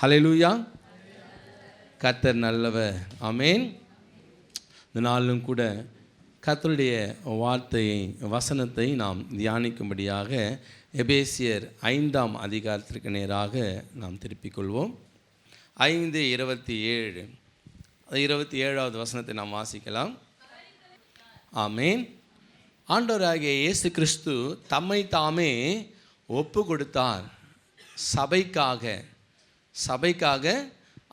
ஹல்லேலூயா. கர்த்தர் நல்லவர். ஆமென். இந்த நாளிலும் கூட கர்த்தருடைய வார்த்தையை வசனத்தை நாம் தியானிக்கும்படியாக எபேசியர் 5ஆம் அதிகாரத்திற்கு நேராக நாம் திருப்பிக் கொள்வோம். 5:27 27வது வசனத்தை நாம் வாசிக்கலாம். ஆமென். ஆண்டவராகிய இயேசு கிறிஸ்து தம்மை தாமே ஒப்பு கொடுத்தார். சபைக்காக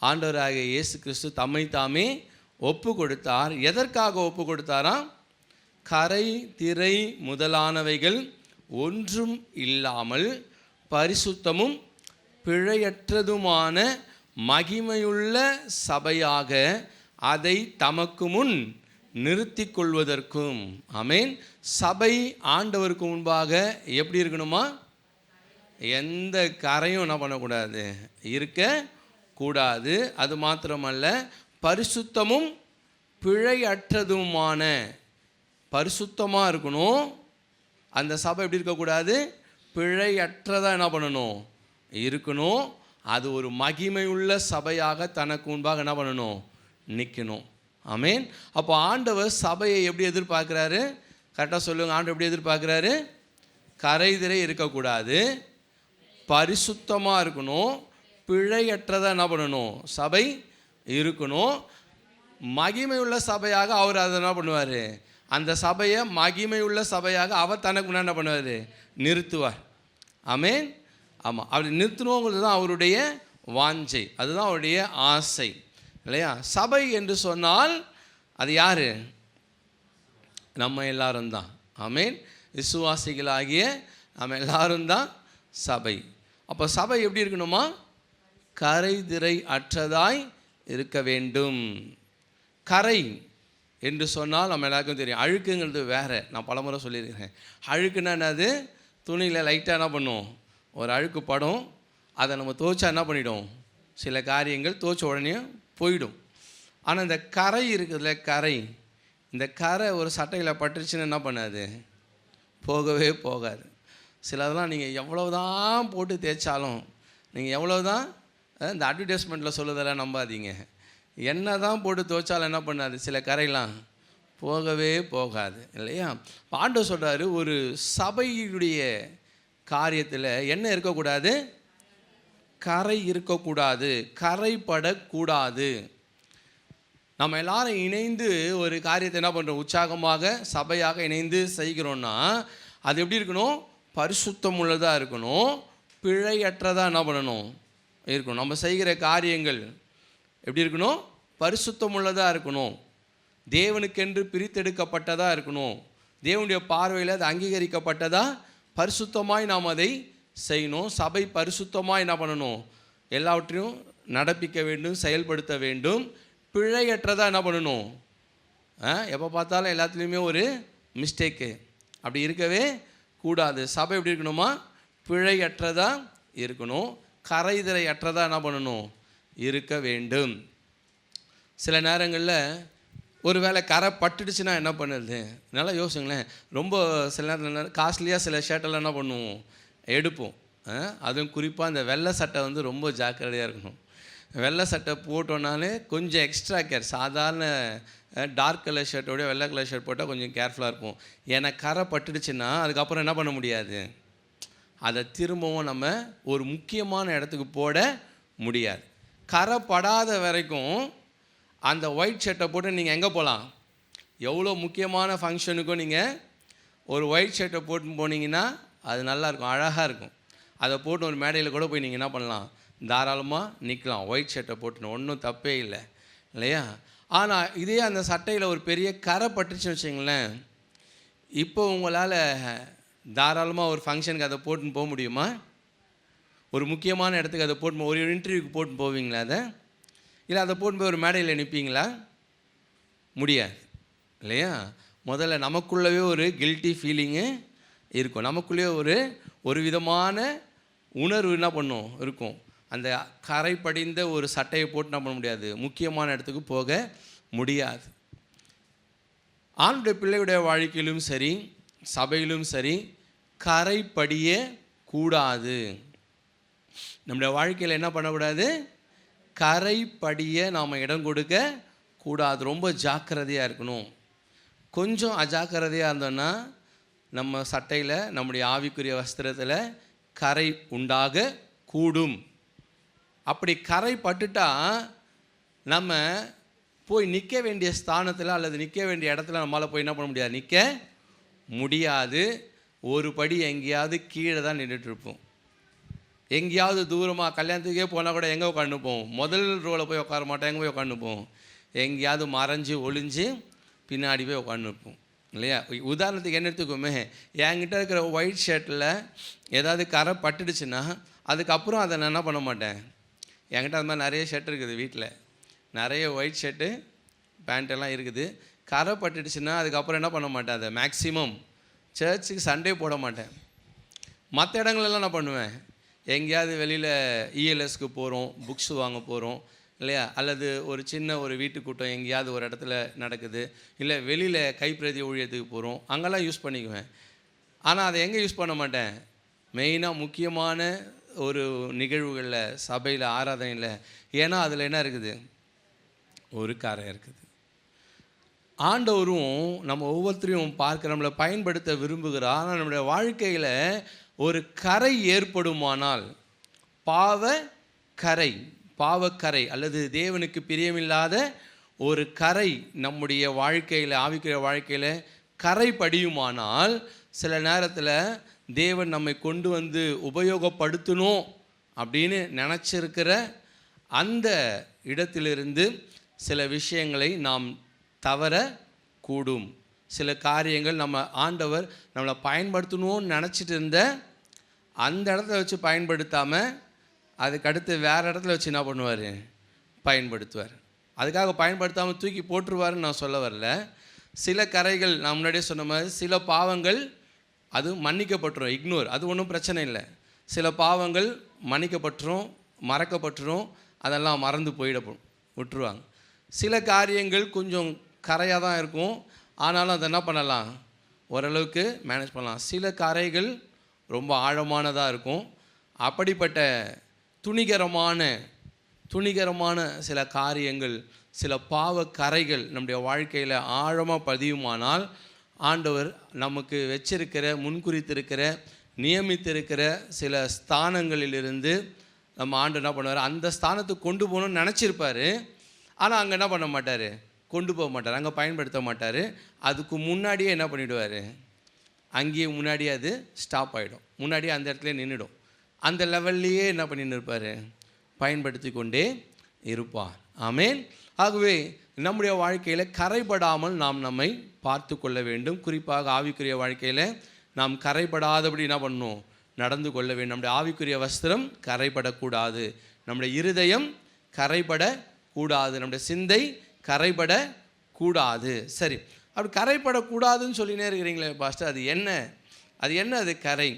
ஆண்டவராகிய இயேசு கிறிஸ்து தம்மை தாமே ஒப்பு கொடுத்தார். எதற்காக ஒப்பு கொடுத்தாராம்? கரை திரை முதலானவைகள் ஒன்றும் இல்லாமல் பரிசுத்தமும் பிழையற்றதுமான மகிமையுள்ள சபையாக அதை தமக்கு முன் நிறுத்தி கொள்வதற்கும். ஆமென். சபை ஆண்டவருக்கு முன்பாக எப்படி இருக்கணுமா? எந்த கரையும் என்ன பண்ணக்கூடாது, இருக்கக்கூடாது. அது மாத்திரமல்ல, பரிசுத்தமும் பிழையற்றதுமான, பரிசுத்தமாக இருக்கணும். அந்த சபை எப்படி இருக்கக்கூடாது? பிழையற்றதாக என்ன பண்ணணும், இருக்கணும். அது ஒரு மகிமையுள்ள சபையாக தனக்கு முன்பாக என்ன பண்ணணும், நிற்கணும். ஆமென். அப்போ ஆண்டவர் சபையை எப்படி எதிர்பார்க்குறாரு? கரெக்டாக சொல்லுங்கள். ஆண்டவர் எப்படி எதிர்பார்க்குறாரு? கரைதிரை இருக்கக்கூடாது, பரிசுத்தமாக இருக்கணும், பிழையற்றதாக என்ன பண்ணணும், சபை இருக்கணும். மகிமையுள்ள சபையாக அவர் அதை என்ன பண்ணுவார்? அந்த சபையை மகிமையுள்ள சபையாக அவர் தனக்கு முன்னாடி என்ன பண்ணுவார்? நிறுத்துவார். ஆமென். ஆமாம், அப்படி நிறுத்தணுங்கிறது தான் அவருடைய வாஞ்சை, அதுதான் அவருடைய ஆசை, இல்லையா? சபை என்று சொன்னால் அது யார்? நம்ம எல்லாரும் தான். ஆமென். விசுவாசிகளாகிய நம்ம எல்லாரும் தான் சபை. அப்போ சபை எப்படி இருக்கணுமா? கரை திரை அற்றதாய் இருக்க வேண்டும். கரை என்று சொன்னால் நம்ம எல்லாருக்கும் தெரியும். அழுக்குங்கிறது வேறு. நான் பலமுறை சொல்லியிருக்கிறேன். அழுக்குன்னா என்னது? துணியில் லைட்டாக என்ன பண்ணும், ஒரு அழுக்கு படம், அதை நம்ம துவைச்சா என்ன பண்ணிடும், சில காரியங்கள் துவைச்ச உடனே போயிடும். ஆனால் இந்த கரை இருக்குதுல்ல, கரை, இந்த கரை ஒரு சட்டையில் பட்டுருச்சுன்னு என்ன பண்ணாது, போகவே போகாது. சிலதெல்லாம் நீங்கள் எவ்வளோ தான் போட்டு தேய்ச்சாலும், நீங்கள் எவ்வளோ தான் இந்த அட்வர்டைஸ்மெண்ட்டில் சொல்லுறதெல்லாம் நம்பாதீங்க. என்ன தான் போட்டு துவைச்சாலும் என்ன பண்ணாது, சில கரையெல்லாம் போகவே போகாது, இல்லையா? ஆண்டவர் சொல்கிறாரு, ஒரு சபையுடைய காரியத்தில் என்ன இருக்கக்கூடாது? கரை இருக்கக்கூடாது, கரைப்படக்கூடாது. நம்ம எல்லாரும் இணைந்து ஒரு காரியத்தை என்ன பண்ணுறோம், உற்சாகமாக சபையாக இணைந்து செய்கிறோன்னா அது எப்படி இருக்கணும்? பரிசுத்தம் உள்ளதாக இருக்கணும், பிழையற்றதாக என்ன பண்ணணும், இருக்கணும். நம்ம செய்கிற காரியங்கள் எப்படி இருக்கணும்? பரிசுத்தம் உள்ளதாக இருக்கணும், தேவனுக்கென்று பிரித்தெடுக்கப்பட்டதாக இருக்கணும், தேவனுடைய பார்வையில் அது அங்கீகரிக்கப்பட்டதாக பரிசுத்தமாய் நாம் அதை செய்யணும். சபை பரிசுத்தமாக என்ன பண்ணணும், எல்லாவற்றையும் நடப்பிக்க வேண்டும், செயல்படுத்த வேண்டும். பிழையற்றதாக என்ன பண்ணணும், எப்போ பார்த்தாலும் எல்லாத்துலேயுமே ஒரு மிஸ்டேக்கு, அப்படி இருக்கவே கூடாது. சபை எப்படி இருக்கணுமா? பிழையற்றதாக இருக்கணும், கரைதிரை அற்றதாக என்ன பண்ணணும், இருக்க வேண்டும். சில நேரங்களில் ஒரு வேளை கரை பட்டுடுச்சுன்னா என்ன பண்ணுறது? நல்லா யோசிங்களேன். ரொம்ப சில நேரத்தில் காஸ்ட்லியாக சில ஷர்ட்டெல்லாம் என்ன பண்ணுவோம், எடுப்போம். அதுவும் குறிப்பாக இந்த வெள்ளை சட்டை வந்து ரொம்ப ஜாக்கிரதையாக இருக்கணும். வெள்ளை சட்டை போட்டோன்னாலே கொஞ்சம் எக்ஸ்ட்ரா கேர். சாதாரண டார்க் கலர் ஷர்ட்டோட வெள்ளை கலர் ஷர்ட் போட்டால் கொஞ்சம் கேர்ஃபுல்லாக இருக்கும். ஏன்னா கரை பட்டுடுச்சுன்னா அதுக்கப்புறம் என்ன பண்ண முடியாது, அதை திரும்பவும் நம்ம ஒரு முக்கியமான இடத்துக்கு போட முடியாது. கரை படாத வரைக்கும் அந்த ஒயிட் ஷர்ட்டை போட்டு நீங்கள் எங்கே போகலாம்? எவ்வளோ முக்கியமான ஃபங்க்ஷனுக்கும் நீங்கள் ஒரு ஒயிட் ஷர்ட்டை போட்டு போனீங்கன்னா அது நல்லாயிருக்கும், அழகாக இருக்கும். அதை போட்டு ஒரு மேடையில் கூட போய் நீங்கள் என்ன பண்ணலாம், தாராளமாக நிற்கலாம். ஒயிட் ஷர்ட்டை போட்டுன்னு ஒன்றும் தப்பே இல்லை, இல்லையா? ஆனால் இதே அந்த சட்டையில் ஒரு பெரிய கரை பட்டுச்சுன்னு வச்சிங்களேன், இப்போ உங்களால் தாராளமாக ஒரு ஃபங்க்ஷனுக்கு அதை போட்டுன்னு போக முடியுமா? ஒரு முக்கியமான இடத்துக்கு அதை போட்டு, ஒரு இன்டர்வியூக்கு போட்டுன்னு போவீங்களா? அதை இல்லை அதை போட்டு போய் ஒரு மேடையில் நிற்பீங்களா? முடியாது, இல்லையா? முதல்ல நமக்குள்ளவே ஒரு கில்ட்டி ஃபீலிங்கு இருக்கும், நமக்குள்ளேயே ஒரு விதமான உணர்வு என்ன பண்ணும் இருக்கும். அந்த கரை படிந்த ஒரு சட்டையை போட்டு என்ன பண்ண முடியாது, முக்கியமான இடத்துக்கு போக முடியாது. ஆணுடைய பிள்ளையுடைய வாழ்க்கையிலும் சரி, சபையிலும் சரி, கரை படிய கூடாது. நம்முடைய வாழ்க்கையில் என்ன பண்ணக்கூடாது? கரைப்படிய நாம் இடம் கொடுக்க கூடாது. ரொம்ப ஜாக்கிரதையாக இருக்கணும். கொஞ்சம் அஜாக்கிரதையாக இருந்தோன்னா நம்ம சட்டையில், நம்முடைய ஆவிக்குரிய வஸ்திரத்தில் கரை உண்டாக கூடும். அப்படி கரை பட்டுட்டா நம்ம போய் நிற்க வேண்டிய ஸ்தானத்தில் அல்லது நிற்க வேண்டிய இடத்துல நம்மளால் போய் என்ன பண்ண முடியாது, நிற்க முடியாது. ஒரு படி எங்கேயாவது கீழே தான் நின்றுட்டுருப்போம். எங்கேயாவது தூரமாக கல்யாணத்துக்கே போனால் கூட எங்கே உட்காந்துப்போம், முதல் ரோவில் போய் உட்கார மாட்டோம். எங்கே போய் உட்காந்துப்போம், எங்கேயாவது மறைஞ்சு ஒளிஞ்சு பின்னாடி போய் உட்காந்துருப்போம் இல்லையா? உதாரணத்துக்கு என்ன எடுத்துக்கோமே, என்கிட்ட இருக்கிற ஒயிட் ஷர்ட்டில் ஏதாவது கரை பட்டுடுச்சுன்னா அதுக்கப்புறம் அதை நான் என்ன பண்ண மாட்டேன். என்கிட்ட அது மாதிரி நிறைய ஷர்ட் இருக்குது, வீட்டில் நிறைய ஒயிட் ஷர்ட்டு பேண்ட்டெல்லாம் இருக்குது. கரை பட்டுடுச்சுன்னா அதுக்கப்புறம் என்ன பண்ண மாட்டேன், அதை மேக்ஸிமம் சர்ச்சுக்கு சண்டே போட மாட்டேன். மற்ற இடங்களெல்லாம் என்ன பண்ணுவேன், எங்கேயாவது வெளியில் இஎல்எஸ்க்கு போகிறோம், புக்ஸ் வாங்க போகிறோம் இல்லையா, அல்லது ஒரு சின்ன ஒரு வீட்டுக்கூட்டம் எங்கேயாவது ஒரு இடத்துல நடக்குது, இல்லை வெளியில் கைப்பிரதி ஊழியத்துக்கு போகிறோம், அங்கெல்லாம் யூஸ் பண்ணிக்குவேன். ஆனால் அதை எங்கே யூஸ் பண்ண மாட்டேன், மெயினாக முக்கியமான ஒரு நிகழ்வுகளில், சபையில், ஆராதனையில். ஏன்னா அதில் என்ன இருக்குது, ஒரு கரை இருக்குது. ஆண்டவரும் நம்ம ஒவ்வொருத்தரையும் பார்க்க நம்மளை பயன்படுத்த விரும்புகிறார். ஆனால் நம்முடைய வாழ்க்கையில் ஒரு கரை ஏற்படுமானால், பாவக்கரை அல்லது தேவனுக்கு பிரியமில்லாத ஒரு கரை நம்முடைய வாழ்க்கையில், ஆவிக்குரிய வாழ்க்கையில் கரை படியுமானால், சில நேரத்தில் தேவன் நம்மை கொண்டு வந்து உபயோகப்படுத்தணும் அப்படின்னு நினச்சிருக்கிற அந்த இடத்திலிருந்து சில விஷயங்களை நாம் தவறக்கூடும். சில காரியங்கள் நம்ம ஆண்டவர் நம்மளை பயன்படுத்தணும்னு நினச்சிட்டு இருந்த அந்த இடத்துல வச்சு பயன்படுத்தாமல் அதுக்கடுத்து வேறு இடத்துல வச்சு என்ன பண்ணுவார், பயன்படுத்துவார். அதுக்காக பயன்படுத்தாமல் தூக்கி போட்டுருவாருன்னு நான் சொல்ல வரல. சில கரைகள் நான் முன்னாடியே சொன்ன மாதிரி, சில பாவங்கள் அது மன்னிக்கப்பட்டுரும், இக்னோர், அது ஒன்றும் பிரச்சனை இல்லை. சில பாவங்கள் மன்னிக்கப்பட்டுரும், மறக்கப்பட்டுரும், அதெல்லாம் மறந்து விட்டுருவாங்க. சில காரியங்கள் கொஞ்சம் கரையாக தான் இருக்கும், ஆனாலும் அதை என்ன பண்ணலாம், ஓரளவுக்கு மேனேஜ் பண்ணலாம். சில கரைகள் ரொம்ப ஆழமானதாக இருக்கும். அப்படிப்பட்ட துணிகரமான சில காரியங்கள், சில பாவ கரைகள் நம்முடைய வாழ்க்கையில் ஆழமாக பதியுமானால், ஆண்டவர் நமக்கு வச்சிருக்கிற, முன்குறித்திருக்கிற, நியமித்திருக்கிற சில ஸ்தானங்களிலிருந்து நம்ம ஆண்டு என்ன பண்ணுவார், அந்த ஸ்தானத்துக்கு கொண்டு போகணும்னு நினச்சிருப்பார். ஆனால் அங்கே என்ன பண்ண மாட்டார், கொண்டு போக மாட்டார், அங்கே பயன்படுத்த மாட்டார். அதுக்கு முன்னாடியே என்ன பண்ணிவிடுவார், அங்கேயே முன்னாடியே அது ஸ்டாப் ஆகிடும், முன்னாடியே அந்த இடத்துல நின்றுடும். அந்த லெவல்லையே என்ன பண்ணின்னு இருப்பார், பயன்படுத்தி கொண்டே இருப்பார். ஆமேன். ஆகவே நம்முடைய வாழ்க்கையில் கரைபடாமல் நாம் நம்மை பார்த்து கொள்ள வேண்டும். குறிப்பாக ஆவிக்குரிய வாழ்க்கையில் நாம் கரைபடாதபடி என்ன பண்ணணும், நடந்து கொள்ள வேண்டும். நம்முடைய ஆவிக்குரிய வஸ்திரம் கரைபடக்கூடாது, நம்முடைய இருதயம் கரைபடக்கூடாது, நம்முடைய சிந்தை கரைபடக்கூடாது. சரி, அப்படி கரைபடக்கூடாதுன்னு சொல்லினே இருக்கிறீங்களே பாஸ்டர், அது என்ன, அது கரை?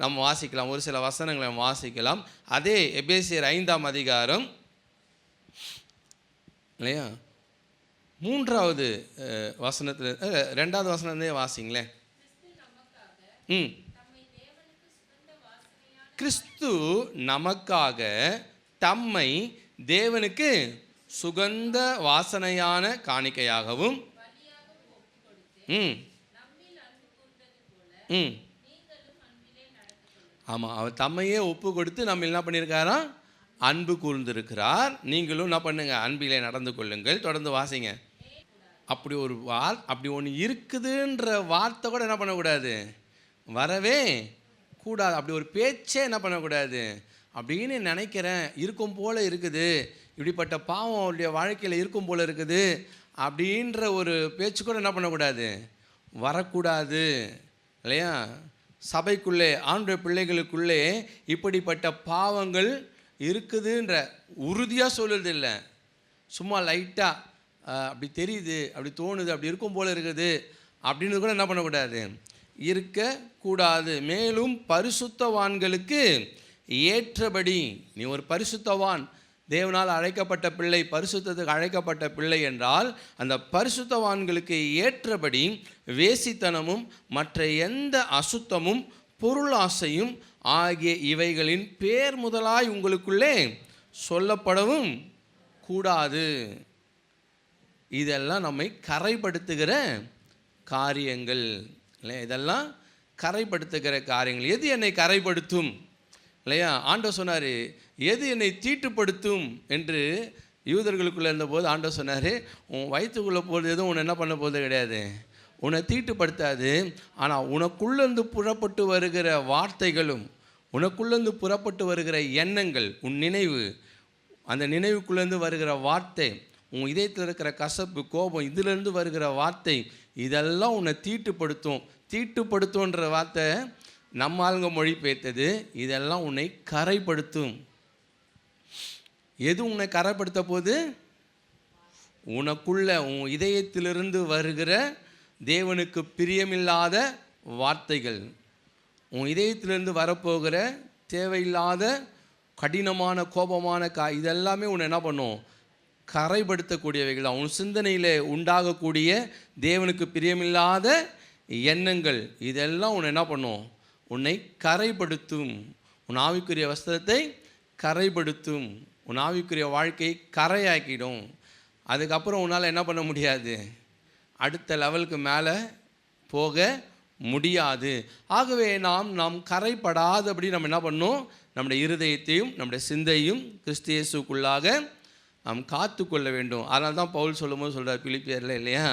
நம்ம வாசிக்கலாம், ஒரு சில வசனங்களை நம்ம வாசிக்கலாம். அதே எபேசியர் 5ஆம் அதிகாரம் இல்லையா, 3வது வசனத்தில் 2வது வசனத்தே வாசிங்களேன். கிறிஸ்து நமக்காக தம்மை தேவனுக்கு சுகந்த வாசனையான காணிக்கையாகவும் ஆமாம், அவர் தம்மையே ஒப்பு கொடுத்து நம்ம என்ன பண்ணியிருக்காராம், அன்பு கூர்ந்திருக்கிறார். நீங்களும் என்ன பண்ணுங்க, அன்பிலே நடந்து கொள்ளுங்கள். தொடர்ந்து வாசிங்க. அப்படி ஒரு அப்படி ஒன்று இருக்குதுன்ற வார்த்தை கூட என்ன பண்ணக்கூடாது, வரவே கூடாது. அப்படி ஒரு பேச்சே என்ன பண்ணக்கூடாது. அப்படின்னு நினைக்கிறேன், இருக்கும் போல் இருக்குது, இப்படிப்பட்ட பாவம் அவருடைய வாழ்க்கையில் இருக்கும் போல் இருக்குது அப்படின்ற ஒரு பேச்சு கூட என்ன பண்ணக்கூடாது, வரக்கூடாது இல்லையா? சபைக்குள்ளே, ஆண்டவருடைய பிள்ளைகளுக்குள்ளே இப்படிப்பட்ட பாவங்கள் இருக்குதுன்ற உறுதியாக சொல்லுறது இல்லை, சும்மா லைட்டாக அப்படி தெரியுது, அப்படி தோணுது, அப்படி இருக்கும் போல் இருக்குது அப்படின்னு கூட என்ன பண்ணக்கூடாது, இருக்கக்கூடாது. மேலும் பரிசுத்தவான்களுக்கு ஏற்றபடி, நீ ஒரு பரிசுத்தவான், தேவனால் அழைக்கப்பட்ட பிள்ளை, பரிசுத்தத்துக்கு அழைக்கப்பட்ட பிள்ளை என்றால், அந்த பரிசுத்தவான்களுக்கு ஏற்றபடி வேசித்தனமும் மற்ற எந்த அசுத்தமும் பொருளாசையும் ஆகிய இவைகளின் பேர் முதலாய் உங்களுக்குள்ளே சொல்லப்படவும் கூடாது. இதெல்லாம் நம்மை கரைப்படுத்துகிற காரியங்கள் இல்லையா? இதெல்லாம் கரைப்படுத்துகிற காரியங்கள். எது என்னை கரைப்படுத்தும் இல்லையா? ஆண்டவர் சொன்னார், எது என்னை தீட்டுப்படுத்தும் என்று யூதர்களுக்குள்ளே இருந்தபோது ஆண்டவர் சொன்னார், உன் வயிற்றுக்குள்ளே போகிறது எதுவும் உன்னை என்ன பண்ண போகிறது கிடையாது, உன்னை தீட்டுப்படுத்தாது. ஆனால் உனக்குள்ளேருந்து புறப்பட்டு வருகிற வார்த்தைகளும், உனக்குள்ளேருந்து புறப்பட்டு வருகிற எண்ணங்கள், உன் நினைவு, அந்த நினைவுக்குள்ளேருந்து வருகிற வார்த்தை, உன் இதயத்தில் இருக்கிற கசப்பு, கோபம், இதிலேருந்து வருகிற வார்த்தை, இதெல்லாம் உன்னை தீட்டுப்படுத்தும். தீட்டுப்படுத்தும்ன்ற வார்த்தை நம்ம ஆளுங்க மொழிபெயர்த்தது. இதெல்லாம் உன்னை கரைப்படுத்தும். எது உன்னை கரைப்படுத்த போது? உனக்குள்ள உன் இதயத்திலிருந்து வருகிற தேவனுக்கு பிரியமில்லாத வார்த்தைகள், உன் இதயத்திலிருந்து வரப்போகிற தேவையில்லாத கடினமான கோபமான இதெல்லாமே உன்னை என்ன பண்ணும்? கரைப்படுத்தக்கூடியவைகள் தான். உன் சிந்தனையில் உண்டாகக்கூடிய தேவனுக்கு பிரியமில்லாத எண்ணங்கள், இதெல்லாம் உன்னை என்ன பண்ணும்? உன்னை கரைப்படுத்தும். உன் ஆவிக்குரிய வஸ்திரத்தை கரைப்படுத்தும். உன் ஆவிக்குரிய வாழ்க்கையை கரையாக்கிடும். அதுக்கப்புறம் உன்னால் என்ன பண்ண முடியாது? அடுத்த லெவலுக்கு மேலே போக முடியாது. ஆகவே நாம் கரைப்படாதபடி நம்ம என்ன பண்ணணும்? நம்முடைய இருதயத்தையும் நம்முடைய சிந்தையும் கிறிஸ்து இயேசுக்குள்ளாக நாம் காத்து கொள்ள வேண்டும். அதனால தான் பவுல் சொல்லும்போது சொல்கிறார் பிலிப்பியரில் இல்லையா,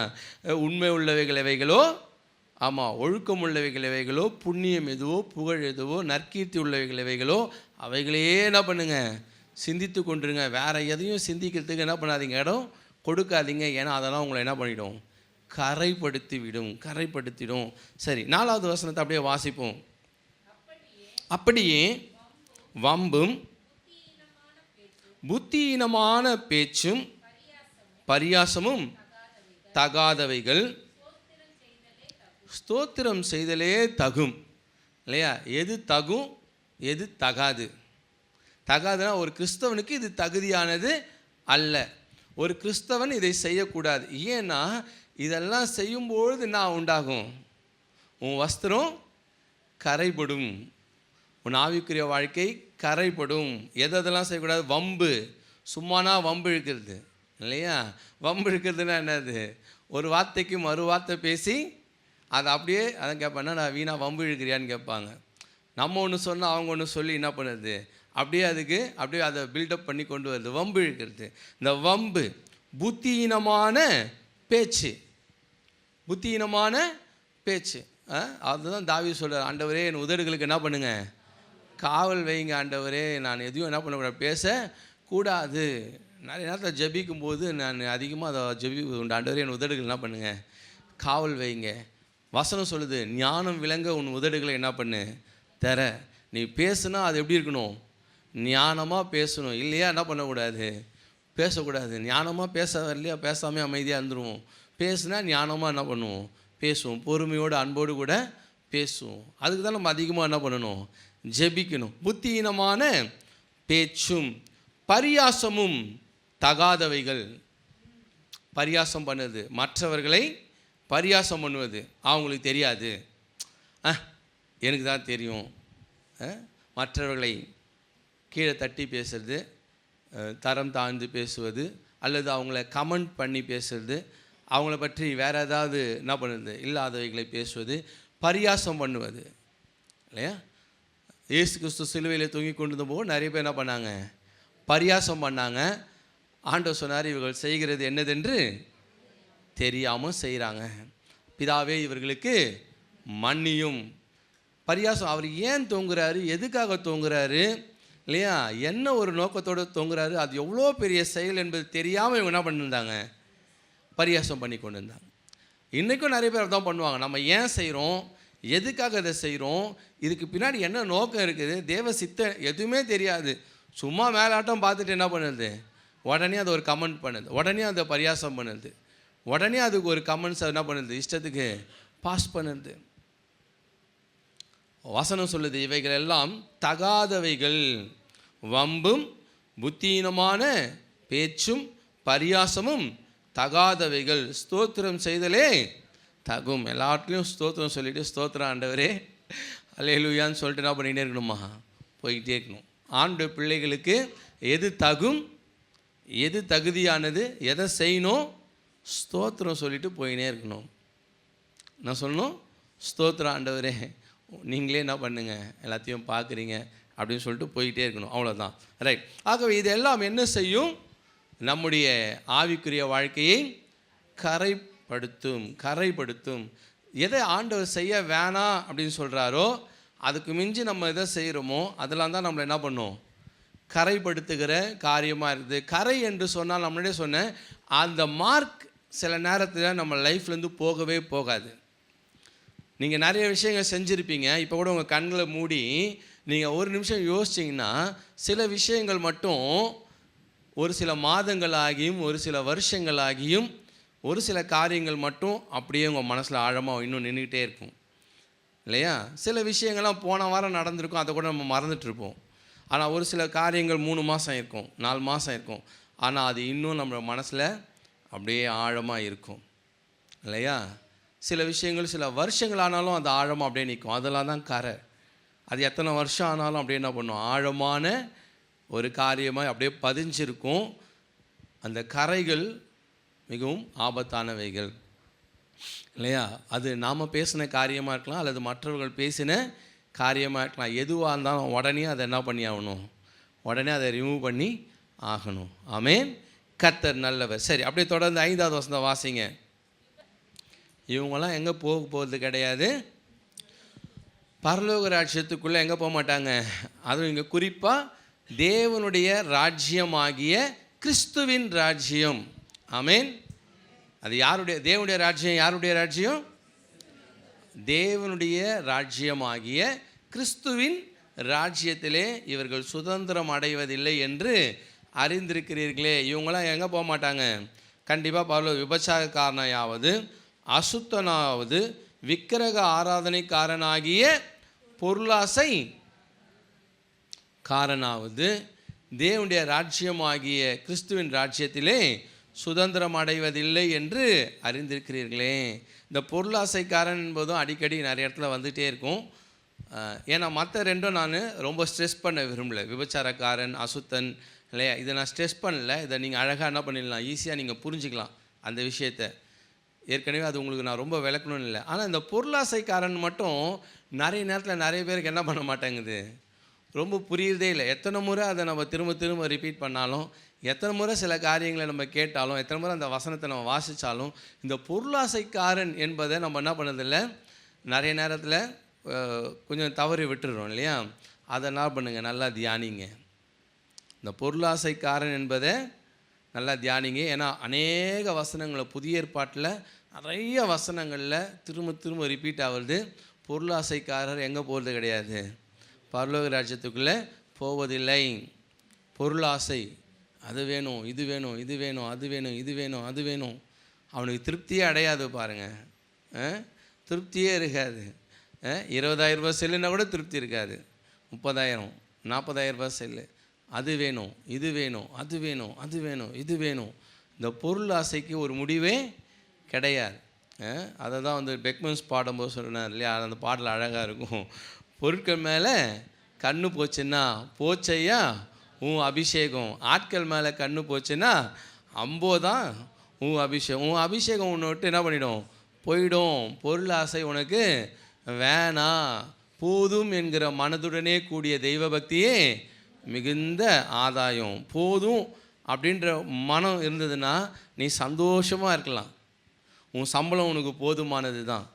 உண்மை உள்ளவைகள் எவைகளோ, ஆமாம், ஒழுக்கம் உள்ளவைகள் எவைகளோ, புண்ணியம் எதுவோ, புகழ் எதுவோ, நற்கீர்த்தி உள்ளவைகள் எவைகளோ, அவைகளையே என்ன பண்ணுங்க? சிந்தித்து கொண்டுருங்க. வேறு எதையும் சிந்திக்கிறதுக்கு என்ன பண்ணாதீங்க, இடம் கொடுக்காதீங்க. ஏன்னா அதெல்லாம் உங்களை என்ன பண்ணிடும்? கரைப்படுத்திடும். சரி, 4வது வசனத்தை அப்படியே வாசிப்போம். அப்படியே வம்பும் புத்தியீனமான பேச்சும் பரியாசமும் தகாதவைகள் ஸ்தோத்திரம் செய்தலே தகும் இல்லையா? எது தகும், எது தகாது? தகாதுன்னா ஒரு கிறிஸ்தவனுக்கு இது தகுதியானது அல்ல. ஒரு கிறிஸ்தவன் இதை செய்யக்கூடாது. ஏன்னா இதெல்லாம் செய்யும்பொழுது என்ன உண்டாகும்? உன் வஸ்திரம் கரைப்படும், உன் ஆவிக்குரிய வாழ்க்கை கரைப்படும். எதெல்லாம் செய்யக்கூடாது? வம்பு, சும்மானா வம்பு இழுக்கிறது இல்லையா? வம்பு இழுக்கிறதுனா என்னது? ஒரு வார்த்தைக்கு மறு வார்த்தை பேசி அதை அப்படியே அதை கேட்பானா, நான் வீணாக வம்பு இழுக்கிறியான்னு கேட்பாங்க. நம்ம ஒன்று சொன்னால் அவங்க ஒன்று சொல்லி என்ன பண்ணுறது? அப்படியே அதை பில்டப் பண்ணி கொண்டு வருது, வம்பு இழுக்கிறது. இந்த வம்பு, புத்தியீனமான பேச்சு, புத்தியீனமான பேச்சு. அதுதான் தாவீது சொல்கிறார், ஆண்டவரே என் உதடுகளுக்கு என்ன பண்ணுங்க? காவல் வைங்க ஆண்டவரே. நான் எதையும் என்ன பண்ணக்கூடாது? பேசக்கூடாது. நிறைய நேரத்தில் ஜபிக்கும் போது நான் அதிகமாக அதை ஜபிக்க உண்டு. ஆண்டவரே என் உதடுகள் என்ன பண்ணுங்க? காவல் வைங்க. வசனம் சொல்லுது, ஞானம் விளங்க உன் உதடுகளை என்ன பண்ணு? தர. நீ பேசுனா அது எப்படி இருக்கணும்? ஞானமாக பேசணும். இல்லையா என்ன பண்ணக்கூடாது? பேசக்கூடாது. ஞானமாக பேச இல்லையா? பேசாமே அமைதியாக இருந்துருவோம். பேசுனா ஞானமாக என்ன பண்ணுவோம்? பேசுவோம். பொறுமையோடு அன்போடு கூட பேசுவோம். அதுக்கு தான் நம்ம அதிகமாக என்ன பண்ணணும்? ஜெபிக்கணும். புத்தியீனமான பேச்சும் பரியாசமும் தகாதவைகள். பரியாசம் பண்ணுது, மற்றவர்களை பரியாசம் பண்ணுவது. அவங்களுக்கு தெரியாது, எனக்கு தான் தெரியும். மற்றவர்களை கீழே தட்டி பேசுறது, தரம் தாழ்ந்து பேசுவது, அல்லது அவங்கள கமெண்ட் பண்ணி பேசுறது, அவங்கள பற்றி வேறு ஏதாவது என்ன பண்ணுறது, இல்லாதவைகளை பேசுவது, பரியாசம் பண்ணுவது இல்லையா? இயேசு கிறிஸ்து சிலுவையில் தொங்கி கொண்டிருந்த போது நிறைய பேர் என்ன பண்ணாங்க? பரியாசம் பண்ணாங்க. ஆண்டவர் சொன்னார், இவர்கள் செய்கிறது என்னதென்று தெரியாமல் செய்கிறாங்க, பிதாவே இவர்களுக்கு மன்னியும். பரியாசம். அவர் ஏன் தோங்குறாரு? எதுக்காக தோங்குறாரு இல்லையா? என்ன ஒரு நோக்கத்தோடு தோங்குறாரு? அது எவ்வளோ பெரிய செயல் என்பது தெரியாமல் இவங்க என்ன பண்ணியிருந்தாங்க? பரியாசம் பண்ணி கொண்டு இருந்தாங்க. இன்றைக்கும் நிறைய பேர் தான் பண்ணுவாங்க. நம்ம ஏன் செய்கிறோம், எதுக்காக இதை செய்கிறோம், இதுக்கு பின்னாடி என்ன நோக்கம் இருக்குது, தேவ சித்தம் எதுவுமே தெரியாது. சும்மா மேலாட்டம் பார்த்துட்டு என்ன பண்ணுது? உடனே அதை ஒரு கமெண்ட் பண்ணுது, உடனே அதை பரியாசம் பண்ணுது, உடனே அதுக்கு ஒரு கமெண்ட்ஸ் என்ன பண்ணுது? இஷ்டத்துக்கு பாஸ் பண்ணுது. வசனம் சொல்லுது, இவைகள் எல்லாம் தகாதவைகள், வம்பும் புத்தியீனமான பேச்சும் பரியாசமும் தகாதவைகள், ஸ்தோத்திரம் செய்தலே தகும். எல்லாத்துலேயும் ஸ்தோத்திரம் சொல்லிவிட்டு, ஸ்தோத்திரம் ஆண்டவரே அல்லேலூயான்னு சொல்லிட்டு என்ன பண்ணிகிட்டே இருக்கணுமா? போய்கிட்டே இருக்கணும். ஆண்டு பிள்ளைகளுக்கு எது தகும், எது தகுதியானது, எதை செய்யணும், ஸ்தோத்திரம் சொல்லிட்டு போயினே இருக்கணும். நான் சொல்லணும், ஸ்தோத்திரம் ஆண்டவரே, நீங்களே என்ன பண்ணுங்க, எல்லாத்தையும் பார்க்குறீங்க அப்படின்னு சொல்லிட்டு போயிட்டே இருக்கணும். அவ்வளோதான். ரைட். ஆகவே இதெல்லாம் என்ன செய்யும்? நம்முடைய ஆவிக்குரிய வாழ்க்கையை கரைப்படுத்தும். எதை ஆண்டவர் செய்ய வேணாம் அப்படின்னு சொல்கிறாரோ அதுக்கு மிஞ்சி நம்ம எதை செய்கிறோமோ அதெல்லாம் தான் நம்மளை என்ன பண்ணும்? கரைப்படுத்துகிற காரியமாக இருக்குது. கரை என்று சொன்னால் நம்மளே சொன்னேன், அந்த மார்க் சில நேரத்தில் நம்ம லைஃப்லேருந்து போகவே போகாது. நீங்கள் நிறைய விஷயங்கள் செஞ்சுருப்பீங்க. இப்போ கூட உங்கள் கண்களை மூடி நீங்கள் ஒரு நிமிஷம் யோசிச்சிங்கன்னா சில விஷயங்கள் மட்டும் ஒரு சில மாதங்களாகியும் ஒரு சில வருஷங்களாகியும் ஒரு சில காரியங்கள் மட்டும் அப்படியே உங்கள் மனசில் ஆழமாக இன்னும் நின்றுக்கிட்டே இருக்கும் இல்லையா? சில விஷயங்கள்லாம் போன வாரம் நடந்திருக்கும், அதை கூட நம்ம மறந்துட்டுருப்போம். ஆனால் ஒரு சில காரியங்கள் 3 மாதம் இருக்கும், 4 மாதம் இருக்கும், ஆனால் அது இன்னும் நம்ம மனசில் அப்படியே ஆழமாக இருக்கும் இல்லையா? சில விஷயங்கள் சில வருஷங்கள் ஆனாலும் அது ஆழமாக அப்படியே நிற்கும். அதெல்லாம் தான் கரை. அது எத்தனை வருஷம் ஆனாலும் அப்படியே என்ன பண்ணும்? ஆழமான ஒரு காரியமாக அப்படியே பதிஞ்சிருக்கும். அந்த கரைகள் மிகவும் ஆபத்தானவைகள் இல்லையா? அது நாம் பேசின காரியமாக இருக்கலாம், அல்லது மற்றவர்கள் பேசின காரியமாக இருக்கலாம். எதுவாக இருந்தாலும் உடனே அதை என்ன பண்ணி ஆகணும்? உடனே அதை ரிமூவ் பண்ணி ஆகணும். ஆமென். கர்த்தர் நல்லவர். சரி, அப்படியே தொடர்ந்து 5வது வசனம் வாசிங்க. இவங்கெல்லாம் எங்கே போகிறது கிடையாது? பரலோக ராஜ்யத்துக்குள்ளே எங்கே போக மாட்டாங்க? அதுவும் இங்கே குறிப்பாக தேவனுடைய ராஜ்யமாகிய கிறிஸ்துவின் ராஜ்யம். ஆமென். அது யாருடைய? தேவனுடைய ராஜ்யம். யாருடைய ராஜ்யம்? தேவனுடைய ராஜ்யமாகிய கிறிஸ்துவின் ராஜ்யத்திலே இவர்கள் சுதந்திரம் அடைவதில்லை என்று அறிந்திருக்கிறீர்களே. இவங்களாம் எங்கே போக மாட்டாங்க? கண்டிப்பாக பரலோக விபச்சாரக்காரனாவது, அசுத்தனாவது, விக்கிரக ஆராதனைக்காரனாகிய பொருளாசை காரனாவது தேவனுடைய ராஜ்யமாகிய கிறிஸ்துவின் ராஜ்யத்திலே சுதந்திரம் அடைவதில்லை என்று அறிந்திருக்கிறீர்களே. இந்த பொருளாசைக்காரன் என்பதும் அடிக்கடி நிறைய இடத்துல வந்துகிட்டே இருக்கும். ஏன்னா மற்ற ரெண்டும் நான் ரொம்ப ஸ்ட்ரெஸ் பண்ண விரும்பலை. விபச்சாரக்காரன், அசுத்தன் இல்லையா, இதை நான் ஸ்ட்ரெஸ் பண்ணல. இதை நீங்கள் அழகாக என்ன பண்ணிடலாம், ஈஸியாக நீங்கள் புரிஞ்சுக்கலாம் அந்த விஷயத்தை. ஏற்கனவே அது உங்களுக்கு நான் ரொம்ப விளக்கணும்னு இல்லை. ஆனால் இந்த பொருளாசைக்காரன் மட்டும் நிறைய நேரத்தில் நிறைய பேருக்கு என்ன பண்ண மாட்டேங்குது, ரொம்ப புரியுறதே இல்லை. எத்தனை முறை அதை நம்ம திரும்ப திரும்ப ரிப்பீட் பண்ணாலும், எத்தனை முறை சில காரியங்களை நம்ம கேட்டாலும், எத்தனை முறை அந்த வசனத்தை நம்ம வாசித்தாலும், இந்த பொருளாசைக்காரன் என்பதை நம்ம என்ன பண்ணதில்லை, நிறைய நேரத்தில் கொஞ்சம் தவறி விட்டுடுறோம் இல்லையா? அதை என்ன பண்ணுங்கள், நல்லா தியானிங்க. இந்த பொருளாசைக்காரன் என்பதை நல்லா தியானிங்க. ஏன்னா அநேக வசனங்களை புதிய ஏற்பாட்டில் நிறைய வசனங்களில் திரும்ப திரும்ப ரிப்பீட் ஆகுது. பொருளாசைக்காரர் எங்கே போகிறது கிடையாது? பரலோக ராஜ்யத்துக்குள்ளே போவதில்லை. பொருளாசை, அது வேணும், இது வேணும், இது வேணும், அது வேணும், இது வேணும், அது வேணும். அவனுக்கு திருப்தியே அடையாது பாருங்கள். திருப்தியே இருக்காது. 20,000 ரூபாய் செல்லுன்னா கூட திருப்தி இருக்காது. 30,000 40,000 ரூபாய் செல்லு, அது வேணும், இது வேணும், அது வேணும், அது வேணும், இது வேணும். இந்த பொருள் ஆசைக்கு ஒரு முடிவே கிடையாது. அதை தான் வந்து பெக்மன்ஸ் பாடும்போது சொன்னார் இல்லையா? அந்த பாடல் அழகாக இருக்கும். பொருட்கள் மேலே கண்ணு போச்சுன்னா போச்சையா உன் அபிஷேகம், ஆட்கள் மேலே கண்ணு போச்சுன்னா அம்போதான் உன் அபிஷேகம். உன் அபிஷேகம் உன்னை விட்டு என்ன பண்ணிடும்? போயிடும். பொருள் ஆசை உனக்கு வேணாம். போதும் என்கிற மனதுடனே கூடிய தெய்வ பக்தியே மிகுந்த ஆதாயம். போதும் அப்படின்ற மனம் இருந்ததுன்னா நீ சந்தோஷமாக இருக்கலாம். உன் சம்பளம் உனக்கு போதுமானது தான்.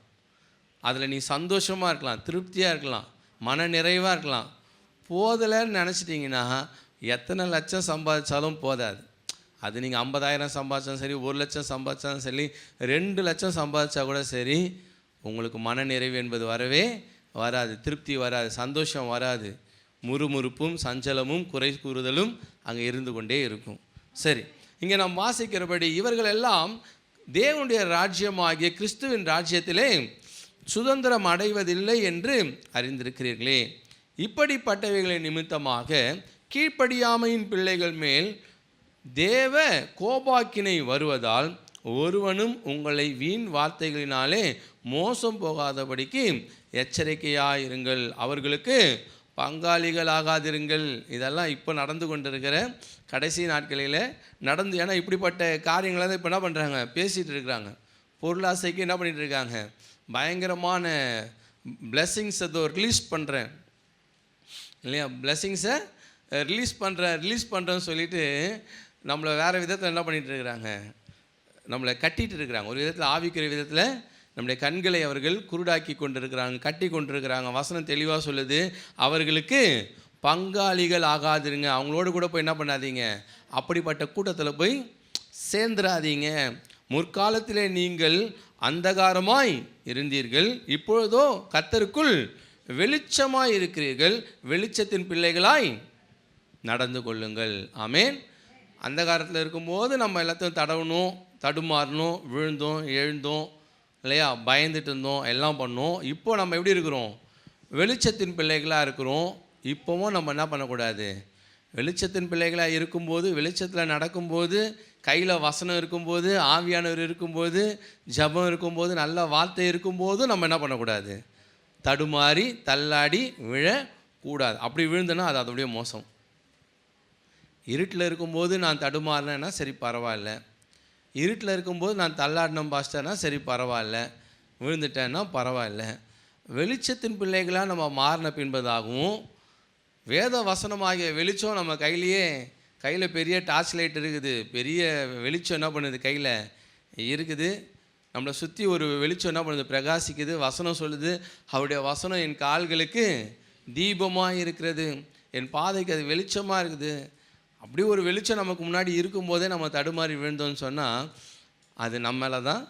அதில் நீ சந்தோஷமாக இருக்கலாம், திருப்தியாக இருக்கலாம், மன நிறைவாக இருக்கலாம். போதலைன்னு நினச்சிட்டிங்கன்னா எத்தனை லட்சம் சம்பாதிச்சாலும் போதாது. அது நீங்கள் 50,000 சம்பாதிச்சாலும் சரி, 1 லட்சம் சம்பாதிச்சாலும் சரி, 2 லட்சம் சம்பாதிச்சா கூட சரி, உங்களுக்கு மன நிறைவு என்பது வரவே வராது, திருப்தி வராது, சந்தோஷம் வராது. முறுமுறுப்பும் சஞ்சலமும் குறை கூறுதலும் அங்கே இருந்து கொண்டே இருக்கும். சரி, இங்கே நாம் வாசிக்கிறபடி இவர்கள் எல்லாம் தேவனுடைய ராஜ்யமாகிய கிறிஸ்துவின் ராஜ்யத்திலே சுதந்திரம் அடைவதில்லை என்று அறிந்திருக்கிறீர்களே. இப்படிப்பட்டவைகளின் நிமித்தமாக கீழ்ப்படியாமையின் பிள்ளைகள் மேல் தேவ கோபாக்கினை வருவதால் ஒருவனும் உங்களை வீண் வார்த்தைகளினாலே மோசம் போகாதபடிக்கு எச்சரிக்கையாயிருங்கள். அவர்களுக்கு பங்காளிகள் ஆகாதிருங்கள். இதெல்லாம் இப்போ நடந்து கொண்டிருக்கிற கடைசி நாட்களில் நடந்து, ஏன்னா இப்படிப்பட்ட காரியங்களை தான் இப்போ என்ன பண்ணுறாங்க, பேசிகிட்டு இருக்கிறாங்க. பொருளாசைக்கு என்ன பண்ணிகிட்டு இருக்காங்க, பயங்கரமான பிளெஸ்ஸிங்ஸை ரிலீஸ் பண்ணுறேன் இல்லையா, பிளெஸ்ஸிங்ஸை ரிலீஸ் பண்ணுறேன்னு சொல்லிட்டு நம்மளை வேறு விதத்தில் என்ன பண்ணிகிட்டு இருக்கிறாங்க, நம்மளை கட்டிகிட்டு இருக்கிறாங்க. ஒரு விதத்தில் ஆவிக்கிற விதத்தில் நம்முடைய கண்களை அவர்கள் குருடாக்கி கொண்டிருக்கிறாங்க, கட்டி கொண்டிருக்கிறாங்க. வசனம் தெளிவாக சொல்லுது, அவர்களுக்கு பங்காளிகள் ஆகாதிருங்க. அவங்களோடு கூட போய் என்ன பண்ணாதீங்க, அப்படிப்பட்ட கூட்டத்தில் போய் சேர்ந்துடாதீங்க. முற்காலத்திலே நீங்கள் அந்தகாரமாய் இருந்தீர்கள், இப்பொழுதோ கர்த்தருக்குள் வெளிச்சமாய் இருக்கிறீர்கள், வெளிச்சத்தின் பிள்ளைகளாய் நடந்து கொள்ளுங்கள். ஆமேன். அந்த காலத்தில் இருக்கும்போது நம்ம எல்லாத்தையும் தடவணும், தடுமாறணும், விழுந்தோம், எழுந்தோம் இல்லையா, பயந்துட்டு இருந்தோம், எல்லாம் பண்ணோம். இப்போ நம்ம எப்படி இருக்கிறோம், வெளிச்சத்தின் பிள்ளைகளாக இருக்கிறோம். இப்போவும் நம்ம என்ன பண்ணக்கூடாது, வெளிச்சத்தின் பிள்ளைகளாக இருக்கும்போது, வெளிச்சத்தில் நடக்கும்போது, கையில் வசனம் இருக்கும்போது, ஆவியானவர் இருக்கும்போது, ஜபம் இருக்கும்போது, நல்ல வார்த்தை இருக்கும்போது நம்ம என்ன பண்ணக்கூடாது, தடுமாறி தள்ளாடி விழக்கூடாது. அப்படி விழுந்தனா அது அதோடைய மோசம். இருட்டில் இருக்கும்போது நான் தடுமாறினேன்னா சரி பரவாயில்ல, இருட்டில் இருக்கும்போது நான் தள்ளாடினம் பாஸ்டர்னா சரி பரவாயில்ல, விழுந்துட்டேன்னா பரவாயில்ல. வெளிச்சத்தின் பிள்ளைகளாக நம்ம மாறின பின்பதாகவும், வேத வசனமாகிய வெளிச்சம் நம்ம கையில் பெரிய டார்ச் லைட் இருக்குது, பெரிய வெளிச்சம் என்ன பண்ணுது கையில் இருக்குது, நம்மளை சுற்றி ஒரு வெளிச்சம் என்ன பண்ணுது, பிரகாசிக்குது. வசனம் சொல்லுது, அவருடைய வசனம் என் கால்களுக்கு தீபமாக இருக்கிறது, என் பாதைக்கு அது வெளிச்சமாக இருக்குது. அப்படி ஒரு வெளிச்சம் நமக்கு முன்னாடி இருக்கும்போதே நம்ம தடுமாறி விழுந்தோன்னு சொன்னால் அது நம்மள தான்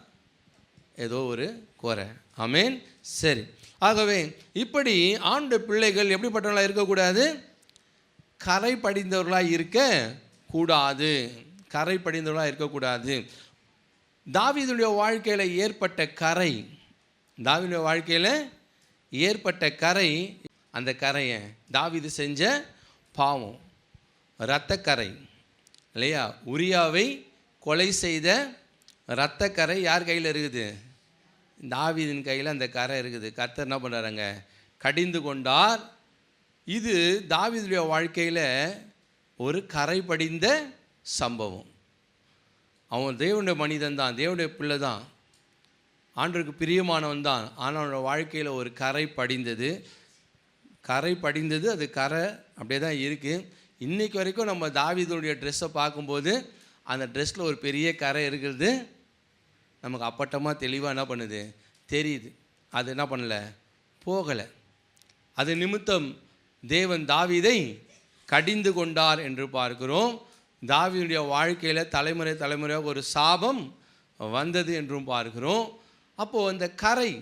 ஏதோ ஒரு குறை. ஆமேன். சரி, ஆகவே இப்படி ஆண்டு பிள்ளைகள் எப்படிப்பட்டவர்களாக இருக்கக்கூடாது, கரை படிந்தவர்களாக இருக்கக்கூடாது, கரை படிந்தவர்களாக இருக்கக்கூடாது. தாவீதுடைய வாழ்க்கையில் ஏற்பட்ட கரை, தாவீதுடைய வாழ்க்கையில் ஏற்பட்ட கரை, அந்த கரையை தாவீது செஞ்ச பாவம், இரத்தக்கரை இல்லையா. உரியாவை கொலை செய்த இரத்தக்கரை யார் கையில் இருக்குது, தாவீதின் கையில் அந்த கரை இருக்குது. கர்த்தர் என்ன பண்ணுறாங்க, கடிந்து கொண்டார். இது தாவீதுடைய வாழ்க்கையில் ஒரு கரை படிந்த சம்பவம். அவன் தேவனுடைய மனிதன் தான், தேவனுடைய பிள்ளை தான், ஆண்டவருக்கு பிரியமானவன் தான். ஆனால் அவனோட வாழ்க்கையில் ஒரு கரை படிந்தது. அது கரை அப்படியே தான் இருக்குது. இன்றைக்கு வரைக்கும் நம்ம தாவீதுடைய ட்ரெஸ்ஸை பார்க்கும்போது அந்த ட்ரெஸ்ஸில் ஒரு பெரிய கரை இருக்கிறது நமக்கு அப்பட்டமாக தெளிவாக என்ன பண்ணுது, தெரியுது. அது என்ன பண்ணலை, போகலை. அது நிமித்தம் தேவன் தாவீதை கடிந்து கொண்டார் என்று பார்க்கிறோம். தாவீதுடைய வாழ்க்கையில் தலைமுறையாக ஒரு சாபம் வந்தது என்றும் பார்க்கிறோம். அப்போது அந்த கரை,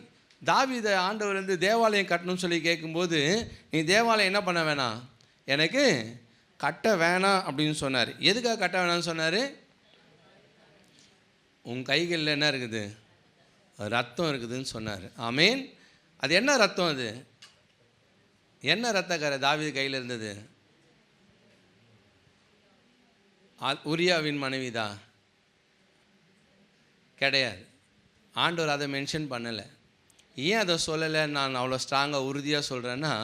தாவீதை ஆண்டவர் வந்து தேவாலயம் கட்டணும்னு சொல்லி கேட்கும்போது, நீ தேவாலயம் என்ன பண்ண வேணாம், எனக்கு கட்ட வேணாம் அப்படின்னு சொன்னார். எதுக்காக கட்ட வேணாம்னு சொன்னார், உன் கைகளில் என்ன இருக்குது, ரத்தம் இருக்குதுன்னு சொன்னார். ஆமேன். அது என்ன ரத்தம், அது என்ன ரத்தக்கரை தாவீது கையில் இருந்தது, உரியாவின் மனைவி தான் கிடையாது. ஆண்டவர் அதை மென்ஷன் பண்ணலை. ஏன் அதை சொல்லலை, நான் அவ்வளோ ஸ்ட்ராங்காக உறுதியாக சொல்கிறேன்னா,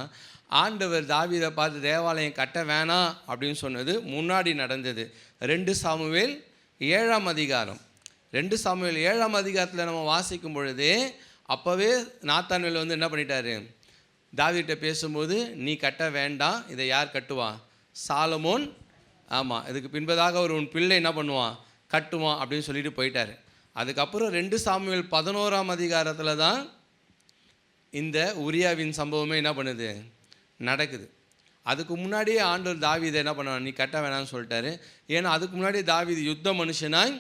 ஆண்டவர் தாவீதை பார்த்து தேவாலயம் கட்ட வேணாம் அப்படின்னு சொன்னது முன்னாடி நடந்தது. 2 சாமுவேல் 7ஆம் அதிகாரம், 2 சாமுவேல் 7ஆம் அதிகாரத்தில் நம்ம வாசிக்கும் பொழுதே அப்போவே நாத்தான்வேல் வந்து என்ன பண்ணிட்டாரு, தாவீதுகிட்ட பேசும்போது நீ கட்ட வேண்டாம், இதை யார் கட்டுவா, சாலமோன், ஆமாம், இதுக்கு பின்பதாக ஒரு உன் பிள்ளை என்ன பண்ணுவான், கட்டுவான் அப்படின்னு சொல்லிட்டு போயிட்டார். அதுக்கப்புறம் 2 சாமுவேல் 11ஆம் அதிகாரத்தில் தான் இந்த உரியாவின் சம்பவமே என்ன பண்ணுது, நடக்குது. அதுக்கு முன்னாடியே ஆண்டவர் தாவீதை என்ன பண்ணான், நீ கட்ட வேணாம்னு சொல்லிட்டாரு. ஏன்னா அதுக்கு முன்னாடி தாவீது யுத்த மனுஷனாய்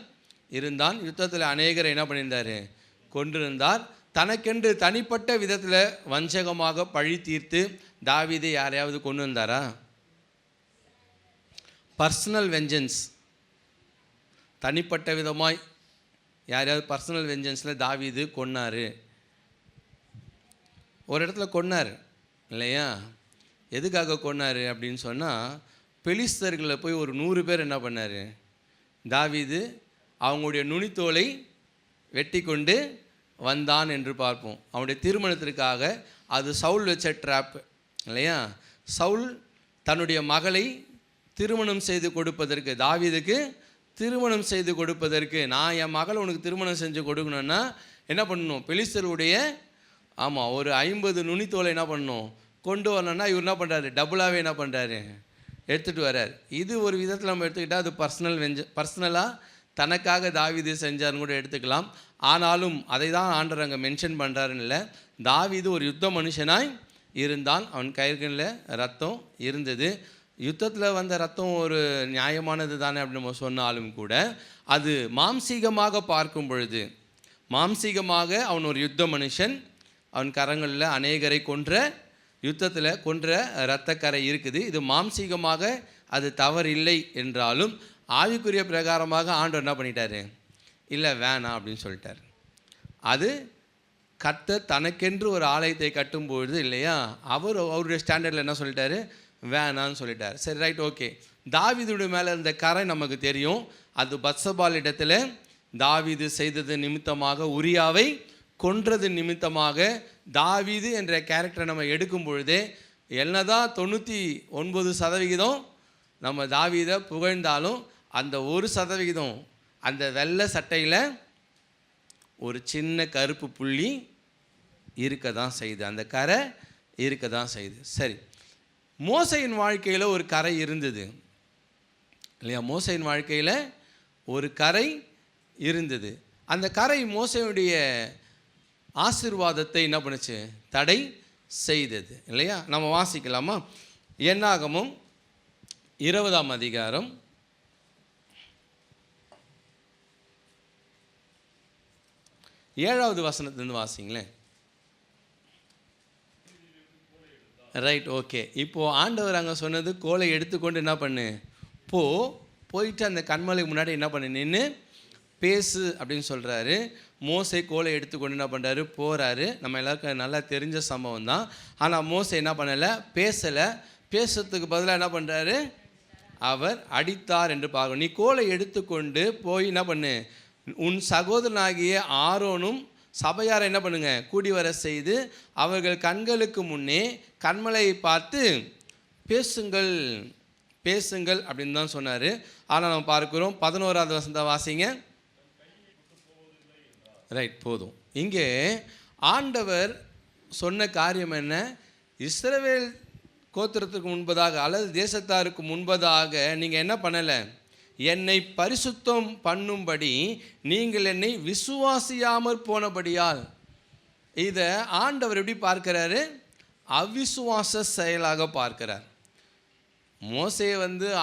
இருந்தான். யுத்தத்தில் அநேகரை என்ன பண்ணியிருந்தார், கொண்டிருந்தார். தனக்கென்று தனிப்பட்ட விதத்தில் வஞ்சகமாக பழி தீர்த்து தாவீதை யாரையாவது கொண்டு வந்தாரா, பர்சனல் வெஞ்சன்ஸ், தனிப்பட்ட விதமாய் யாரையாவது பர்சனல் வெஞ்சன்ஸில் தாவீது கொன்னார். ஒரு இடத்துல கொன்னார் இல்லையா. எதுக்காக கொன்னார் அப்படின்னு சொன்னால், பெலிஸ்தர்களை போய் ஒரு 100 பேர் என்ன பண்ணார், தாவீது அவங்களுடைய நுனித்தோலை வெட்டி கொண்டு வந்தான் என்று பார்ப்போம். அவனுடைய திருமணத்திற்காக அது சவுல் வச்ச ட்ராப் இல்லையா. சவுல் தன்னுடைய மகளை திருமணம் செய்து கொடுப்பதற்கு, தாவீதுக்கு திருமணம் செய்து கொடுப்பதற்கு, நான் என் மகளை உனக்கு திருமணம் செஞ்சு கொடுக்கணுன்னா என்ன பண்ணணும், பெலிஸ்தருடைய ஒரு 50 நுனித்தோலை என்ன பண்ணணும் கொண்டு வரணும்னா இவர் என்ன பண்ணுறாரு, டபுளாகவே என்ன பண்ணுறாரு எடுத்துகிட்டு வர்றார். இது ஒரு விதத்தில் நம்ம எடுத்துக்கிட்டால் அது பர்சனலாக தனக்காக தாவீது செஞ்சார்னு கூட எடுத்துக்கலாம். ஆனாலும் அதை தான் ஆண்டவர் அங்கே மென்ஷன் பண்ணுறாருன்னு இல்லை. தாவீது ஒரு யுத்த மனுஷனாய் இருந்தான். அவன் கைகளில் ரத்தம் இருந்தது. யுத்தத்தில் வந்த ரத்தம் ஒரு நியாயமானது தானே அப்படின்னு நம்ம சொன்னாலும் கூட அது மாம்சீகமாக பார்க்கும் பொழுது, மாம்சீகமாக அவன் ஒரு யுத்த மனுஷன். அவன் கரங்களில் அநேகரை யுத்தத்தில் கொன்ற இரத்தக்கரை இருக்குது. இது மாம்சீகமாக அது தவறில்லை என்றாலும் ஆவிக்குரிய பிரகாரமாக ஆண்டவர் என்ன பண்ணிட்டாரு, இல்லை வேணாம் அப்படின்னு சொல்லிட்டார். அது கர்த்தர் தனக்கென்று ஒரு ஆலயத்தை கட்டும்பொழுது இல்லையா, அவருடைய ஸ்டாண்டர்டில் என்ன சொல்லிட்டாரு, வேணான்னு சொல்லிட்டார். சரி, ரைட், ஓகே. தாவீதுடைய மேலே இருந்த கரை நமக்கு தெரியும். அது பத்சபால் இடத்துல தாவீது செய்தது நிமித்தமாக, உரியாவை கொன்றது நிமித்தமாக. தாவீது என்ற கேரக்டரை நம்ம எடுக்கும் பொழுதே என்னதான் 99% நம்ம தாவீதை புகழ்ந்தாலும் அந்த 1% அந்த வெள்ளை சட்டையில் ஒரு சின்ன கருப்பு புள்ளி இருக்க தான் செய்யுது, அந்த கரை இருக்க தான் செய்யுது. சரி, மோசையின் வாழ்க்கையில் ஒரு கரை இருந்தது இல்லையா, மோசையின் வாழ்க்கையில் ஒரு கரை இருந்தது. அந்த கரை மோசையுடைய ஆசீர்வாதத்தை என்ன பண்ணுச்சு, தடை செய்தது இல்லையா. நம்ம வாசிக்கலாமா? என்னாகமும் 20ஆம் அதிகாரம் 7வது வசனத்திலிருந்து வாசிங்களேன். Right, okay. இப்போது ஆண்டவர் அங்கே சொன்னது, கோலை எடுத்துக்கொண்டு என்ன பண்ணு, போயிட்டு அந்த கண்மலைக்கு முன்னாடி என்ன பண்ணு, நின்று பேசு அப்படின்னு சொல்கிறாரு. மோசை கோலை எடுத்துக்கொண்டு என்ன பண்ணுறாரு, போகிறாரு. நம்ம எல்லாருக்கும் நல்லா தெரிஞ்ச சம்பவம் தான். ஆனால் மோசை என்ன பண்ணலை, பேசலை. பேசுறதுக்கு பதிலாக என்ன பண்ணுறாரு, அவர் அடித்தார் என்று பார்க்கணும். நீ கோலை எடுத்துக்கொண்டு போய் என்ன பண்ணு, உன் சகோதரனாகிய ஆரோனும் சபையாரை என்ன பண்ணுங்க, கூடி வர செய்து அவர்கள் கண்களுக்கு முன்னே கண்மலையை பார்த்து பேசுங்கள் பேசுங்கள் அப்படின்னு தான் சொன்னார். ஆனால் நம்ம பார்க்கிறோம் 11வது வசனத்தை வாசிங்க. ரைட், போதும். இங்கே ஆண்டவர் சொன்ன காரியம் என்ன, இஸ்ரவேல் கோத்திரத்துக்கு முன்பதாக அல்லது தேசத்தாருக்கு முன்பதாக நீங்கள் என்ன பண்ணலை, என்னை பரிசுத்தம் பண்ணும்படி நீங்கள் என்னை விசுவாசியாமற் போனபடியால். இதை ஆண்டவர் எப்படி பார்க்கிறாரு, அவிசுவாச செயலாக பார்க்கிறார். மோசையை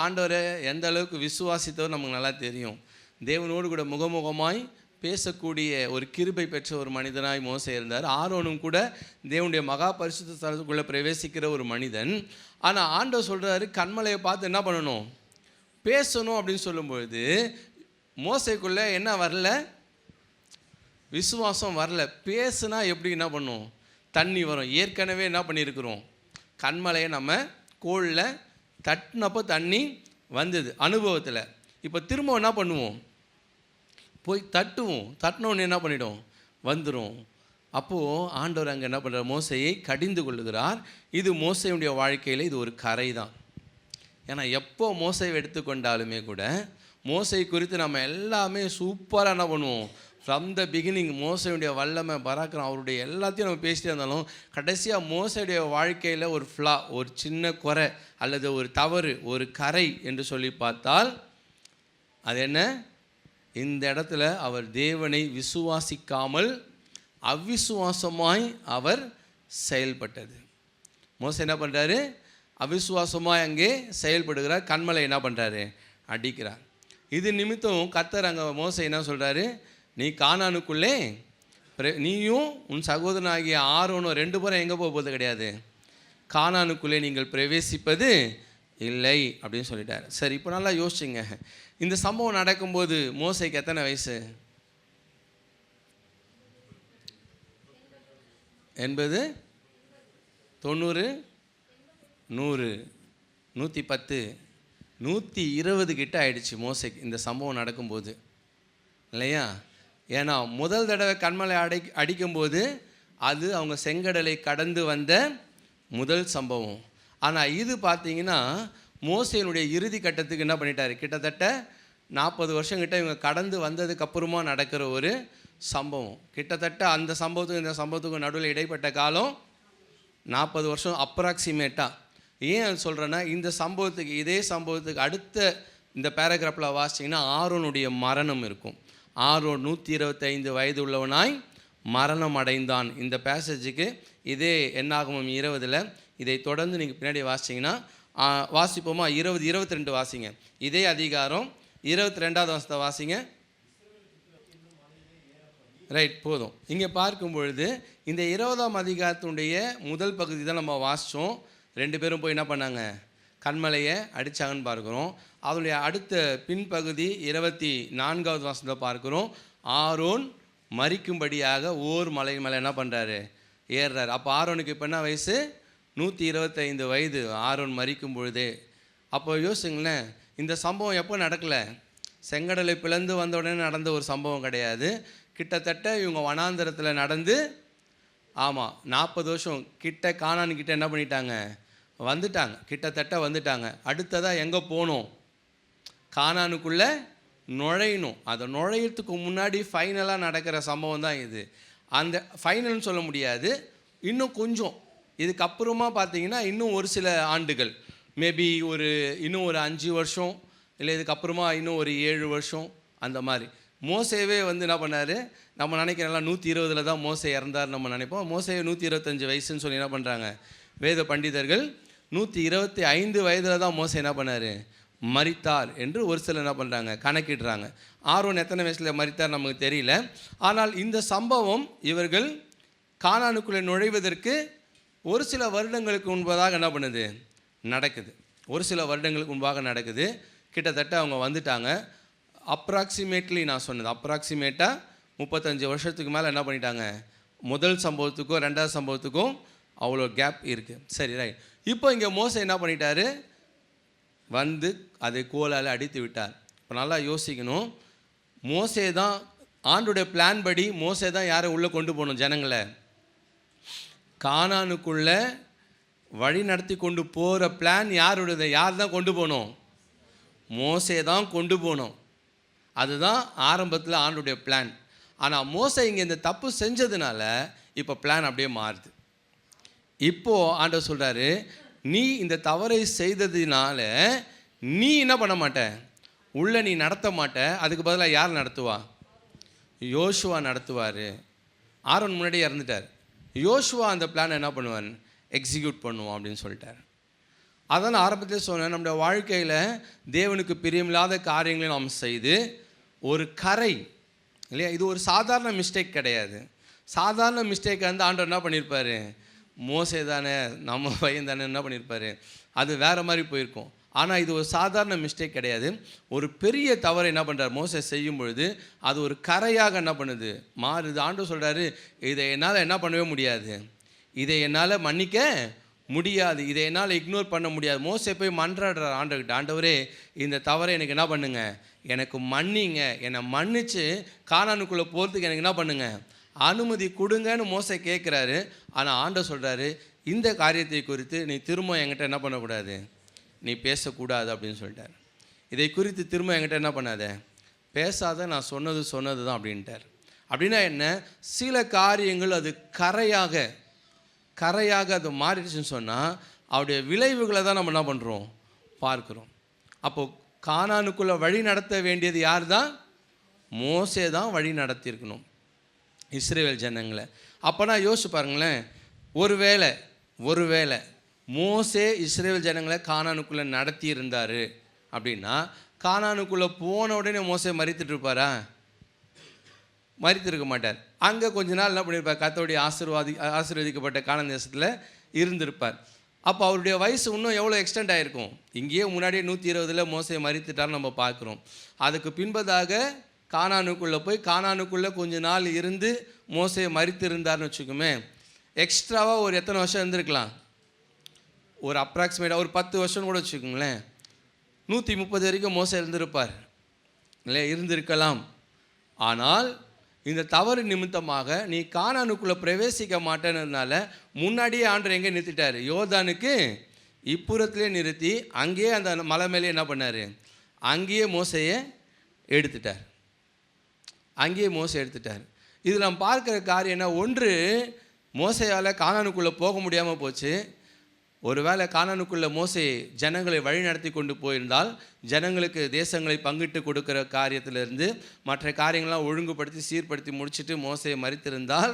ஆண்டவரை எந்த அளவுக்கு விசுவாசித்தவர் நமக்கு நல்லா தெரியும். தேவனோடு கூட முகமுகமாய் பேசக்கூடிய ஒரு கிருபை பெற்ற ஒரு மனிதனாய் மோசே இருந்தார். ஆரோனும் கூட தேவனுடைய மகா பரிசுத்த ஸ்தலத்துக்குள்ளே பிரவேசிக்கிற ஒரு மனிதன். ஆனால் ஆண்டவர் சொல்கிறாரு, கண்மலையை பார்த்து என்ன பண்ணணும், பேசணும் அப்படின்னு சொல்லும்பொழுது மோசைக்குள்ளே என்ன வரல, விசுவாசம் வரல. பேசுனா எப்படி என்ன பண்ணும், தண்ணி வரும். ஏற்கனவே என்ன பண்ணியிருக்கிறோம், கண்மலையை நம்ம கோளில் தட்டினப்போ தண்ணி வந்தது அனுபவத்தில். இப்போ திரும்ப என்ன பண்ணுவோம், போய் தட்டுவோம். தட்டினோன்னு என்ன பண்ணிடும், வந்துடும். அப்போது ஆண்டவர் அங்கே என்ன பண்ணுறார், மோசையை கடிந்து கொள்ளுகிறார். இது மோசையுடைய வாழ்க்கையில் இது ஒரு கரை தான். ஏன்னா எப்போ மோசையை எடுத்துக்கொண்டாலுமே கூட மோசை குறித்து நம்ம எல்லாமே சூப்பராக என்ன பண்ணுவோம், ஃப்ரம் த பிகினிங் மோசையுடைய வல்லமை பராக்கிரம் அவருடைய எல்லாத்தையும் நம்ம பேசிட்டே இருந்தாலும் கடைசியாக மோசையுடைய வாழ்க்கையில் ஒரு ஃப்ளா, ஒரு சின்ன குறை அல்லது ஒரு தவறு, ஒரு கரை என்று சொல்லி பார்த்தால் அது என்ன, இந்த இடத்துல அவர் தேவனை விசுவாசிக்காமல் அவிசுவாசமாய் அவர் செயல்பட்டது. மோசை என்ன பண்ணுறாரு, அவிசுவாசமாய் அங்கே செயல்படுகிறார். கண்மலை என்ன பண்ணுறாரு, அடிக்கிறார். இது நிமித்தம் கர்த்தர் அங்கே மோசை என்ன சொல்கிறாரு, நீ கானானுக்குள்ளே நீயும் உன் சகோதரனாகிய ஆரோனும் 2 பேரும் எங்கே போகிறது கிடையாது, கானானுக்குள்ளே நீங்கள் பிரவேசிப்பது இல்லை அப்படின்னு சொல்லிட்டார். சரி, இப்போ நல்லா யோசிச்சுங்க. இந்த சம்பவம் நடக்கும்போது மோசைக்கு எத்தனை வயசு, 80, 90, 100, 110, 120 கிட்ட ஆயிடுச்சு மோசைக்கு இந்த சம்பவம் நடக்கும்போது இல்லையா. ஏன்னா முதல் தடவை கண்மலை அடிக்கும்போது அது அவங்க செங்கடலை கடந்து வந்த முதல் சம்பவம். ஆனால் இது பார்த்தீங்கன்னா மோசேனுடைய இறுதி கட்டத்துக்கு என்ன பண்ணிட்டாரு, கிட்டத்தட்ட 40 வருஷம் கிட்ட இவங்க கடந்து வந்ததுக்கப்புறமா நடக்கிற ஒரு சம்பவம். கிட்டத்தட்ட அந்த சம்பவத்துக்கும் இந்த சம்பவத்துக்கும் நடுவில் இடைப்பட்ட காலம் 40 வருஷம் அப்ராக்சிமேட்டாக. ஏன் அது சொல்கிறேன்னா, இந்த சம்பவத்துக்கு இதே சம்பவத்துக்கு அடுத்த இந்த பேராகிராஃபில் வாசிச்சிங்கன்னா ஆரோனுடைய மரணம் இருக்கும். ஆரோன் 125 வயது உள்ளவனாய் மரணம் அடைந்தான். இந்த பேசேஜுக்கு இதே என்னாகமம் 20 இதை தொடர்ந்து நீங்கள் பின்னாடி வாசிச்சிங்கன்னா வாசிப்போமா, 20-22 வாசிங்க. இதே அதிகாரம் 22வது வசனத்தை வாசிங்க. ரைட், போதும். இங்கே பார்க்கும் பொழுது இந்த 20ஆம் அதிகாரத்தினுடைய முதல் பகுதி தான் நம்ம வாசித்தோம். 2 பேரும் போய் என்ன பண்ணாங்க, கண்மலையை அடித்தாங்கன்னு பார்க்குறோம். அதனுடைய அடுத்த பின்பகுதி 24வது வசனத்தை பார்க்குறோம். ஆரோன் மரிக்கும்படியாக ஓர் மலை மேலே என்ன பண்ணுறாரு, ஏறுறாரு. அப்போ ஆரோனுக்கு இப்போ என்ன வயசு, 125 வயது ஆரோன் மரிக்கும் பொழுதே. அப்போ யோசிங்களேன், இந்த சம்பவம் எப்போ நடக்கலை, செங்கடலை பிளந்து வந்த உடனே நடந்த ஒரு சம்பவம் கிடையாது. கிட்டத்தட்ட இவங்க வனாந்தரத்தில் நடந்து 40 வருஷம் கிட்ட கானான்கிட்ட என்ன பண்ணிட்டாங்க, வந்துட்டாங்க, கிட்டத்தட்ட வந்துட்டாங்க. அடுத்ததாக எங்கே போகணும், கானானுக்குள்ளே நுழையணும். அதை நுழையிறதுக்கு முன்னாடி ஃபைனலாக நடக்கிற சம்பவம் தான் இது. அந்த ஃபைனல்னு சொல்ல முடியாது, இன்னும் கொஞ்சம் இதுக்கப்புறமா பார்த்தீங்கன்னா இன்னும் ஒரு சில ஆண்டுகள், மேபி இன்னும் ஒரு 5 வருஷம், இல்லை இதுக்கப்புறமா இன்னும் ஒரு 7 வருஷம் அந்த மாதிரி. மோசேவே என்ன பண்ணார், நம்ம நினைக்கிறோம்லாம் 120 தான் மோசே இறந்தார் நம்ம நினைப்போம். மோசே 125 வயசுன்னு சொல்லி என்ன பண்ணுறாங்க வேத பண்டிதர்கள். 125 வயதில் தான் மோசே என்ன பண்ணார், மரித்தார் என்று ஒரு சிலர் என்ன பண்ணுறாங்க கணக்கிடுறாங்க. ஆரோன் எத்தனை வயசில் மரித்தார் நமக்கு தெரியல. ஆனால் இந்த சம்பவம் இவர்கள் கானானுக்குள்ளே நுழைவதற்கு ஒரு சில வருடங்களுக்கு முன்பதாக என்ன பண்ணுது நடக்குது. ஒரு சில வருடங்களுக்கு முன்பாக நடக்குது. கிட்டத்தட்ட அவங்க வந்துட்டாங்க. அப்ராக்சிமேட்லி நான் சொன்னது அப்ராக்சிமேட்டாக 35 வருஷத்துக்கு மேலே என்ன பண்ணிட்டாங்க. முதல் சம்பவத்துக்கும் 2வது சம்பவத்துக்கும் அவ்வளோ கேப் இருக்குது. சரி, ரைட். இப்போ இங்கே மோசே என்ன பண்ணிட்டாரு, அதை கோலால் அடித்து விட்டார். இப்போ நல்லா யோசிக்கணும். மோசே தான் ஆண்டுடைய பிளான் படி மோசே தான் யாரை உள்ளே கொண்டு போகணும், ஜனங்களை கானானுக்குள்ளே வழி நடத்தி கொண்டு போகிற பிளான் யாருடையது, யார் தான் கொண்டு போகணும், மோசே தான் கொண்டு போகணும். அதுதான் ஆரம்பத்தில் ஆண்டுடைய பிளான். ஆனால் மோசே இங்கே இந்த தப்பு செஞ்சதுனால இப்போ பிளான் அப்படியே மாறுது. இப்போது ஆண்டவர் சொல்கிறாரு, நீ இந்த தவறை செய்ததுனால நீ என்ன பண்ண மாட்ட, உள்ளே நீ நடத்த மாட்ட. அதுக்கு பதிலாக யார் நடத்துவா, யோசுவா நடத்துவார். ஆரோன் முன்னாடியே இறந்துட்டார். யோசுவா அந்த பிளான் என்ன பண்ணுவான், எக்ஸிக்யூட் பண்ணுவான் அப்படின்னு சொல்லிட்டார். அதான் ஆரம்பத்திலே சொன்னேன், நம்முடைய வாழ்க்கையில் தேவனுக்கு பிரியமில்லாத காரியங்களை நாம் செய்து ஒரு கரை இல்லையா, இது ஒரு சாதாரண மிஸ்டேக் கிடையாது. சாதாரண மிஸ்டேக்கை ஆண்டவர் என்ன பண்ணியிருப்பார், மோசே தானே நம்ம பையன் தானே என்ன பண்ணியிருப்பார், அது வேறு மாதிரி போயிருக்கும். ஆனால் இது ஒரு சாதாரண மிஸ்டேக் கிடையாது. ஒரு பெரிய தவறை என்ன பண்ணுறார் மோசே செய்யும் பொழுது அது ஒரு கரையாக என்ன பண்ணுது மாறுது. ஆண்டவர் சொல்கிறாரு, இதை என்னால் என்ன பண்ணவே முடியாது, இதை என்னால் மன்னிக்க முடியாது, இதை என்னால் இக்னோர் பண்ண முடியாது. மோசே போய் மன்றாடுறார் ஆண்டவர்கிட்ட, ஆண்டவரே இந்த தவறை எனக்கு என்ன பண்ணுங்க, எனக்கு மன்னிங்க, என்னை மன்னித்து கானானுக்குள்ளே போகிறதுக்கு எனக்கு என்ன பண்ணுங்க, அனுமதி கொடுங்கன்னு மோசே கேட்குறாரு. ஆனால் ஆண்டவர் சொல்கிறாரு, இந்த காரியத்தை குறித்து நீ திரும்ப என்கிட்ட என்ன பண்ணக்கூடாது, நீ பேசக்கூடாது அப்படின்னு சொல்லிட்டார். இதை குறித்து திரும்ப என்கிட்ட என்ன பண்ணாத, பேசாத, நான் சொன்னது தான் அப்படின்ட்டார். அப்படின்னா என்ன, சில காரியங்கள் அது கரையாக அது மாறிடுச்சுன்னு சொன்னால் அவருடைய விளைவுகளை தான் நம்ம என்ன பண்ணுறோம் பார்க்குறோம். அப்போது கானானுக்குள்ளே வழி நடத்த வேண்டியது யார் தான், மோசே தான் வழி நடத்தியிருக்கணும் இஸ்ரவேல் ஜனங்களை. அப்போனா யோசிச்சு பாருங்களேன், ஒருவேளை மோசே இஸ்ரவேல் ஜனங்களை கானானுக்குள்ளே நடத்தி இருந்தார் அப்படின்னா கானானுக்குள்ளே போன உடனே மோசே மரித்துட்டு இருப்பாரா, மரித்திருக்க மாட்டார். அங்கே கொஞ்ச நாள் என்ன பண்ணியிருப்பார், கர்த்தருடைய ஆசீர்வதிக்கப்பட்ட கானான் தேசத்தில் இருந்திருப்பார். அப்போ அவருடைய வயசு இன்னும் எவ்வளோ எக்ஸ்டெண்ட் ஆகிருக்கும். இங்கேயே முன்னாடியே 120 மோசே மரித்துட்டார்னு நம்ம பார்க்குறோம். அதுக்கு பின்பதாக கானானுக்குள்ளே போய் கானானுக்குள்ளே கொஞ்ச நாள் இருந்து மோசே மரித்து இருந்தார்னு வச்சுக்கோமே, எக்ஸ்ட்ராவாக ஒரு எத்தனை வருஷம் இருந்திருக்கலாம், ஒரு அப்ராக்சிமேட்டாக ஒரு 10 வருஷம் கூட வச்சுக்கோங்களேன். 130 வரைக்கும் மோசே இருந்திருப்பார் இல்லையா, இருந்திருக்கலாம். ஆனால் இந்த தவறு நிமித்தமாக நீ கானானுக்குள்ளே பிரவேசிக்க மாட்டேன்றதுனால முன்னாடியே ஆண்டவர் எங்கே நிறுத்திட்டார், யோர்தானுக்கு இப்புறத்திலே நிறுத்தி அங்கேயே அந்த மலை மேலே என்ன பண்ணார், அங்கேயே மோசையை எடுத்துட்டார். அங்கேயே மோசை எடுத்துட்டார். இதில் நம்ம பார்க்குற காரியம் என்ன, ஒன்று மோசையால் கானானுக்குள்ளே போக முடியாமல் போச்சு. ஒருவேளை கானானுக்குள்ளே மோசே ஜனங்களை வழி நடத்தி கொண்டு போயிருந்தால் ஜனங்களுக்கு தேசங்களை பங்கிட்டு கொடுக்குற காரியத்திலிருந்து மற்ற காரியங்கள்லாம் ஒழுங்குபடுத்தி சீர்படுத்தி முடிச்சுட்டு மோசையை மறித்திருந்தால்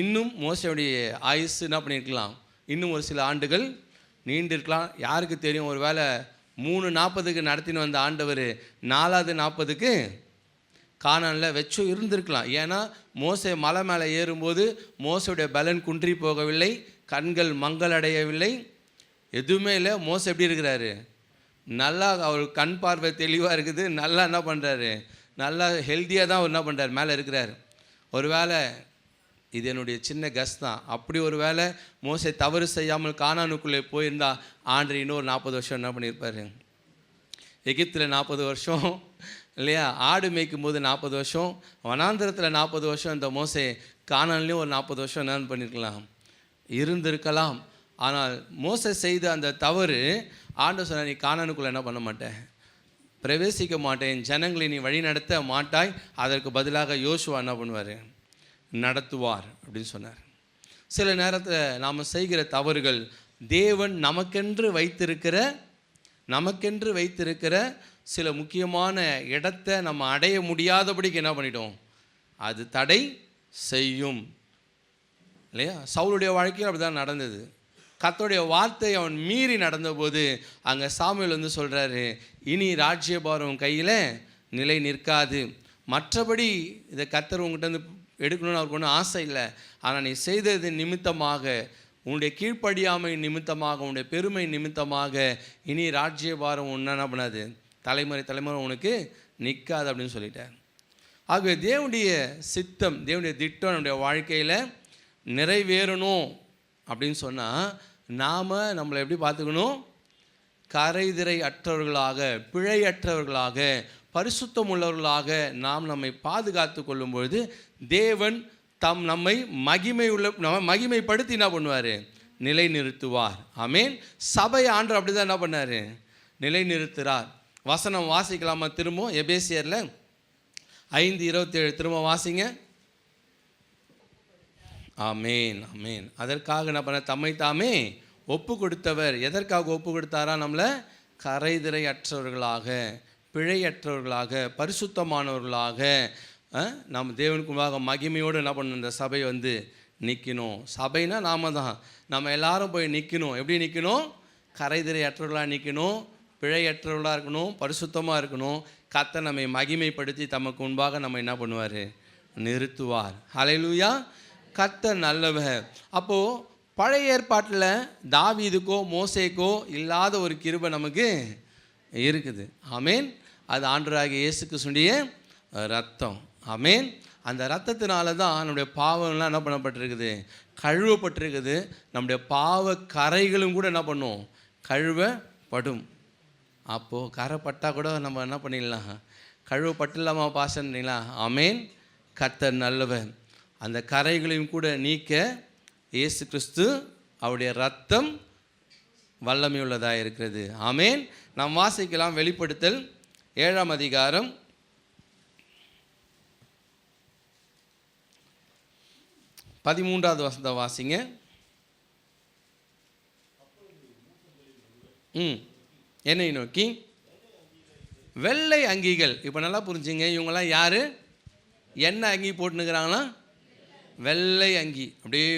இன்னும் மோசையுடைய ஆயுசு என்ன பண்ணியிருக்கலாம், இன்னும் ஒரு சில ஆண்டுகள் நீண்டிருக்கலாம். யாருக்கு தெரியும், ஒரு வேளை 3:40 நடத்தின்னு வந்த ஆண்டவர் 4வது 40க்கு கானானில் வச்சு இருந்திருக்கலாம். ஏன்னா மோசே மலை மேலே ஏறும்போது மோசையுடைய பலன் குன்றி போகவில்லை, கண்கள் மங்களடையவில்லை, எதுவுமே இல்லை. மோசை எப்படி இருக்கிறாரு, நல்லா அவர் கண் பார்வை தெளிவாக இருக்குது, நல்லா என்ன பண்ணுறாரு, நல்லா ஹெல்த்தியாக தான் அவர் என்ன பண்ணுறாரு மேலே இருக்கிறார். ஒரு வேளை இது என்னுடைய சின்ன கஸ் தான், அப்படி ஒரு வேளை மோசை தவறு செய்யாமல் கானானுக்குள்ளே போயிருந்தா ஆண்டு இன்னொரு 40 வருஷம் என்ன பண்ணியிருப்பார், எகிப்தில் 40 வருஷம் இல்லையா, ஆடு மேய்க்கும் போது 40 வருஷம், வனாந்திரத்தில் 40 வருஷம், இந்த மோசே கானான்லேயும் ஒரு 40 வருஷம் என்னன்னு பண்ணியிருக்கலாம், இருந்திருக்கலாம். ஆனால் மோசை செய்த அந்த தவறு, ஆண்டவர் சொன்னார், நீ கானானுக்குள்ளே என்ன பண்ண மாட்டேன், பிரவேசிக்க மாட்டேன், ஜனங்களை நீ வழி நடத்த மாட்டாய், அதற்கு பதிலாக யோசுவா என்ன பண்ணுவார், நடத்துவார் அப்படின்னு சொன்னார். சில நேரத்தில் நாம் செய்கிற தவறுகள் தேவன் நமக்கென்று வைத்திருக்கிற சில முக்கியமான இடத்தை நம்ம அடைய முடியாதபடிக்கு என்ன பண்ணிட்டோம், அது தடை செய்யும் இல்லையா. சவுலுடைய வாழ்க்கையில் அப்படி தான் நடந்தது. கர்த்தருடைய வார்த்தை அவன் மீறி நடந்தபோது அங்கே சாமுவேல் வந்து சொல்கிறாரு, இனி ராஜ்யபாரம் கையில் நிலை நிற்காது, மற்றபடி இதை கர்த்தர் உங்கள்கிட்ட வந்து எடுக்கணும்னு அவருக்கு ஒன்றும் ஆசை இல்லை, ஆனால் நீ செய்தது நிமித்தமாக, உன்னுடைய கீழ்ப்படியாமை நிமித்தமாக, உன்னுடைய பெருமை நிமித்தமாக இனி ராஜ்யபாரம் ஒன்று என்ன பண்ணாது, தலைமுறை உனக்கு நிற்காது அப்படின்னு சொல்லிட்டார். ஆகவே தேவனுடைய சித்தம், தேவனுடைய திட்டம் நம்முடைய வாழ்க்கையில் நிறைவேறணும் அப்படின்னு சொன்னால் நாம் நம்மளை எப்படி பார்த்துக்கணும், கரைதிரை அற்றவர்களாக, பிழையற்றவர்களாக, பரிசுத்தம் உள்ளவர்களாக நாம் நம்மை பாதுகாத்து கொள்ளும் பொழுது தேவன் நம்மை மகிமைப்படுத்தி என்ன பண்ணுவார், நிலை நிறுத்துவார். ஆமேன். சபை ஆண்டவர் அப்படி தான் என்ன பண்ணார், நிலை நிறுத்துகிறார். வசனம் வாசிக்கலாமா திரும்ப, எபேசியரில் 5:27 திரும்ப வாசிங்க. ஆமேன் ஆமேன். அதற்காக என்ன பண்ண, தம்மை தாமே ஒப்பு கொடுத்தவர். எதற்காக ஒப்பு கொடுத்தாரா, நம்மளை கரைதிரை அற்றவர்களாக, பிழையற்றவர்களாக, பரிசுத்தமானவர்களாக நம்ம தேவனுக்கு முன்பாக மகிமையோடு என்ன பண்ணணும், இந்த சபை வந்து நிற்கணும். சபைனா நாம தான், நம்ம எல்லாரும் போய் நிற்கணும். எப்படி நிற்கணும், கரைதிரை அற்றவர்களாக நிற்கணும், பிழையற்றவர்களாக இருக்கணும், பரிசுத்தமாக இருக்கணும். கர்த்தர் நம்மை மகிமைப்படுத்தி தமக்கு முன்பாக நம்ம என்ன பண்ணுவார், நிறுத்துவார். ஹல்லேலூயா. கர்த்தர் நல்லவர். அப்போது பழைய ஏற்பாட்டில் தாவீதுக்கோ மோசேக்கோ இல்லாத ஒரு கிருபை நமக்கு இருக்குது. ஆமேன். அது ஆண்டவராகிய இயேசு கிறிஸ்துவின் ரத்தம். ஆமேன். அந்த ரத்தத்தினால தான் நம்முடைய பாவங்கள்லாம் என்ன பண்ணப்பட்டிருக்குது, கழுவப்பட்டிருக்குது. நம்முடைய பாவ கரைகளும் கூட என்ன பண்ணும், கழுவப்படும். அப்போது கரைப்பட்டால் கூட நம்ம என்ன பண்ணிடலாம், கழுவப்பட்டுலாமா பாசன்னீங்களா. ஆமேன். கர்த்தர் நல்லவர். அந்த கரைகளையும் கூட நீக்க இயேசு கிறிஸ்து அவருடைய ரத்தம் வல்லமையுள்ளதாக இருக்கிறது. ஆமேன். நாம் வாசிக்கலாம் வெளிப்படுத்தல் 7ஆம் அதிகாரம் 13வது வசனத்தை வாசிங்க. என்னை நோக்கி வெள்ளை அங்கிகள். இப்போ நல்லா புரிஞ்சுங்க, இவங்கெல்லாம் யார், என்ன அங்கி போட்டுனுக்கிறாங்களா, வெள்ளை அங்கி, அப்படியே